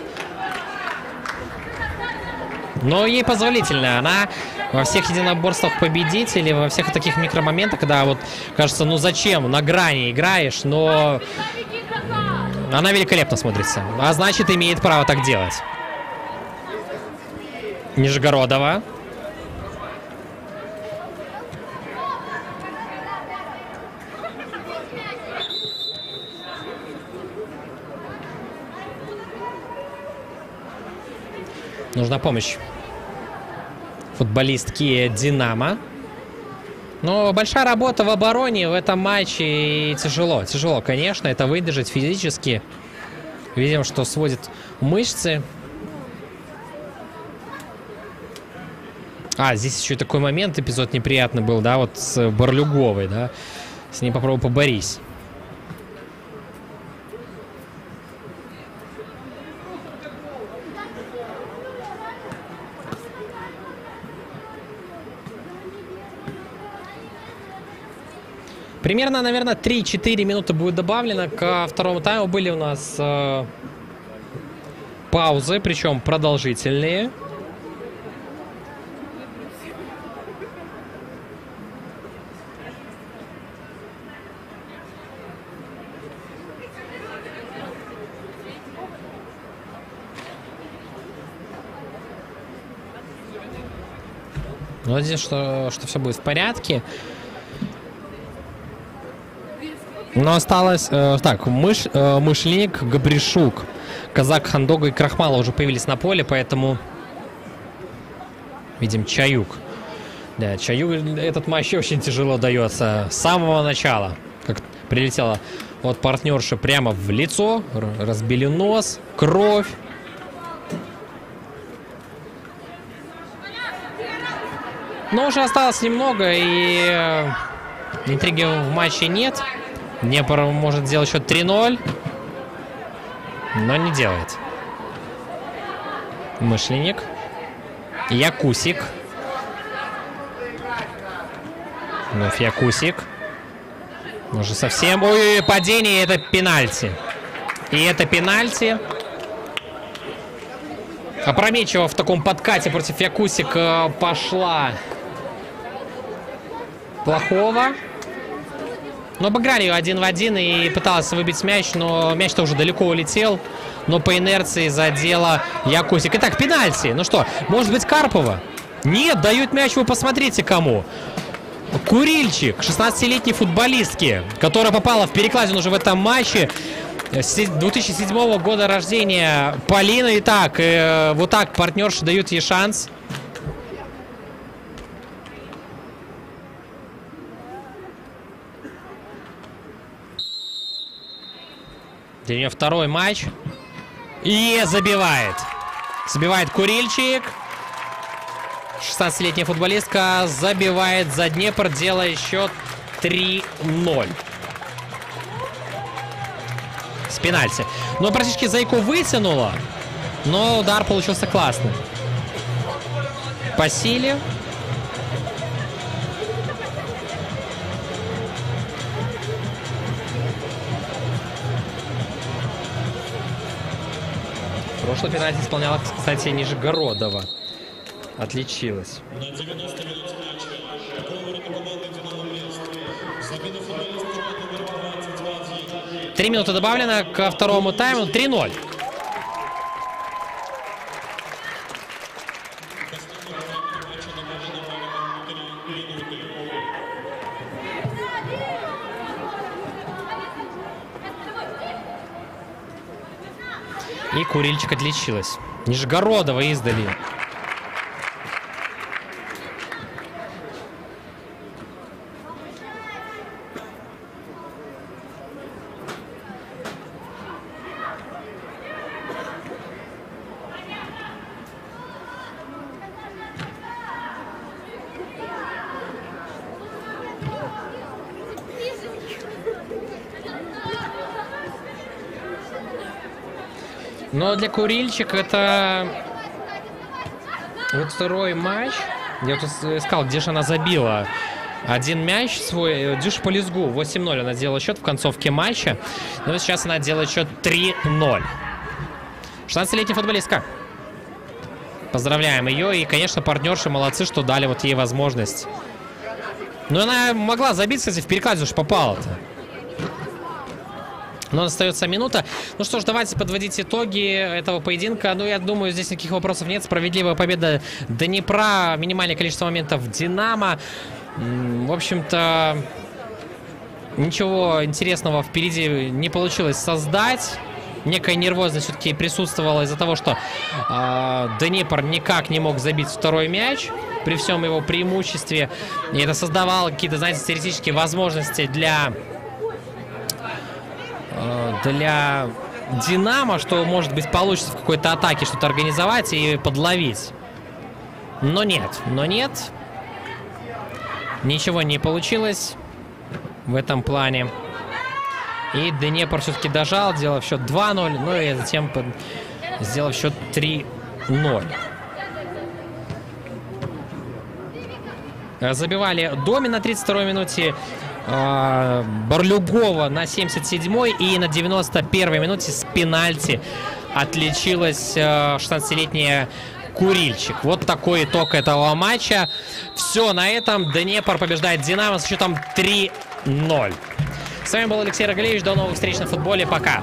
Но ей позволительно. Она во всех единоборствах победителей, во всех таких микромоментах, когда вот кажется, ну зачем, на грани играешь, но она великолепно смотрится. А значит, имеет право так делать. Нижегородова. Нужна помощь футболистки Динамо. Но большая работа в обороне в этом матче. И тяжело. Тяжело, конечно, это выдержать физически. Видим, что сводит мышцы. А, здесь еще и такой момент, эпизод неприятный был, да, вот с Борлюговой, да. С ней попробуй поборись. Примерно, наверное, 3-4 минуты будет добавлено. Ко второму тайму были у нас паузы, причем продолжительные. Ну, надеюсь, что все будет в порядке. Но осталось... так, Мышленник, Габришук, Казак, Хандога и Крахмала уже появились на поле, поэтому... Видим, Чаюк. Да, Чаюк этот матч очень тяжело дается с самого начала. Как прилетела от партнерши прямо в лицо, разбили нос, кровь. Но уже осталось немного, и интриги в матче нет. Днепр может сделать счет 3-0, но не делает. Мышленник. Якусик. Вновь Якусик. Уже совсем... Ой, падение, это пенальти. И это пенальти. Опрометчиво в таком подкате против Якусика пошла Плохого. Но обыграли ее 1 в 1 и пыталась выбить мяч, но мяч-то уже далеко улетел. Но по инерции задела Якусик. Итак, пенальти. Ну что, может быть, Карпова? Нет, дают мяч, вы посмотрите кому. Курильчик, 16-летней футболистки, которая попала в перекладину уже в этом матче. 2007 года рождения Полина. Итак, вот так партнерши дают ей шанс. Для нее второй матч. И забивает. Забивает Курильчик. 16-летняя футболистка забивает за Днепр, делая счет 3-0. С пенальти. Ну, практически Зайку вытянуло, но удар получился классный. По силе. Прошлый пенальти исполняла, кстати, Нижегородова. Отличилась. На 90 минуте матча. Такого времени команды «Динамо Брест». Забил футболист номер 22. 3 минуты добавлено ко второму тайму. 3-0. И Курильчик отличилась. Нижегородова издали. Но для Курильчик это вот второй матч. Я тут искал, где же она забила. Один мяч свой. Дюша по лезгу. 8-0 она делала счет в концовке матча. Но сейчас она делает счет 3-0. 16-летняя футболистка. Поздравляем ее. И, конечно, партнерши молодцы, что дали вот ей возможность. Но она могла забить, кстати, в перекладе уж попала-то. Но остается минута. Ну что ж, давайте подводить итоги этого поединка. Ну, я думаю, здесь никаких вопросов нет. Справедливая победа Днепра. Минимальное количество моментов Динамо. В общем-то, ничего интересного впереди не получилось создать. Некая нервозность все-таки присутствовала из-за того, что Днепр никак не мог забить второй мяч при всем его преимуществе. И это создавало какие-то, знаете, теоретические возможности для Динамо, что, может быть, получится в какой-то атаке что-то организовать и подловить. Но нет. Ничего не получилось в этом плане. И Днепр все-таки дожал, сделав счет 2-0, ну и затем сделав счет 3-0. Забивали Доми на 32-й минуте, Барлюгова на 77-й и на 91-й минуте с пенальти отличилась 16-летняя Курильчик. Вот такой итог этого матча. Все на этом. Днепр побеждает Динамо с счетом 3-0. С вами был Алексей Рогалевич. До новых встреч на футболе. Пока.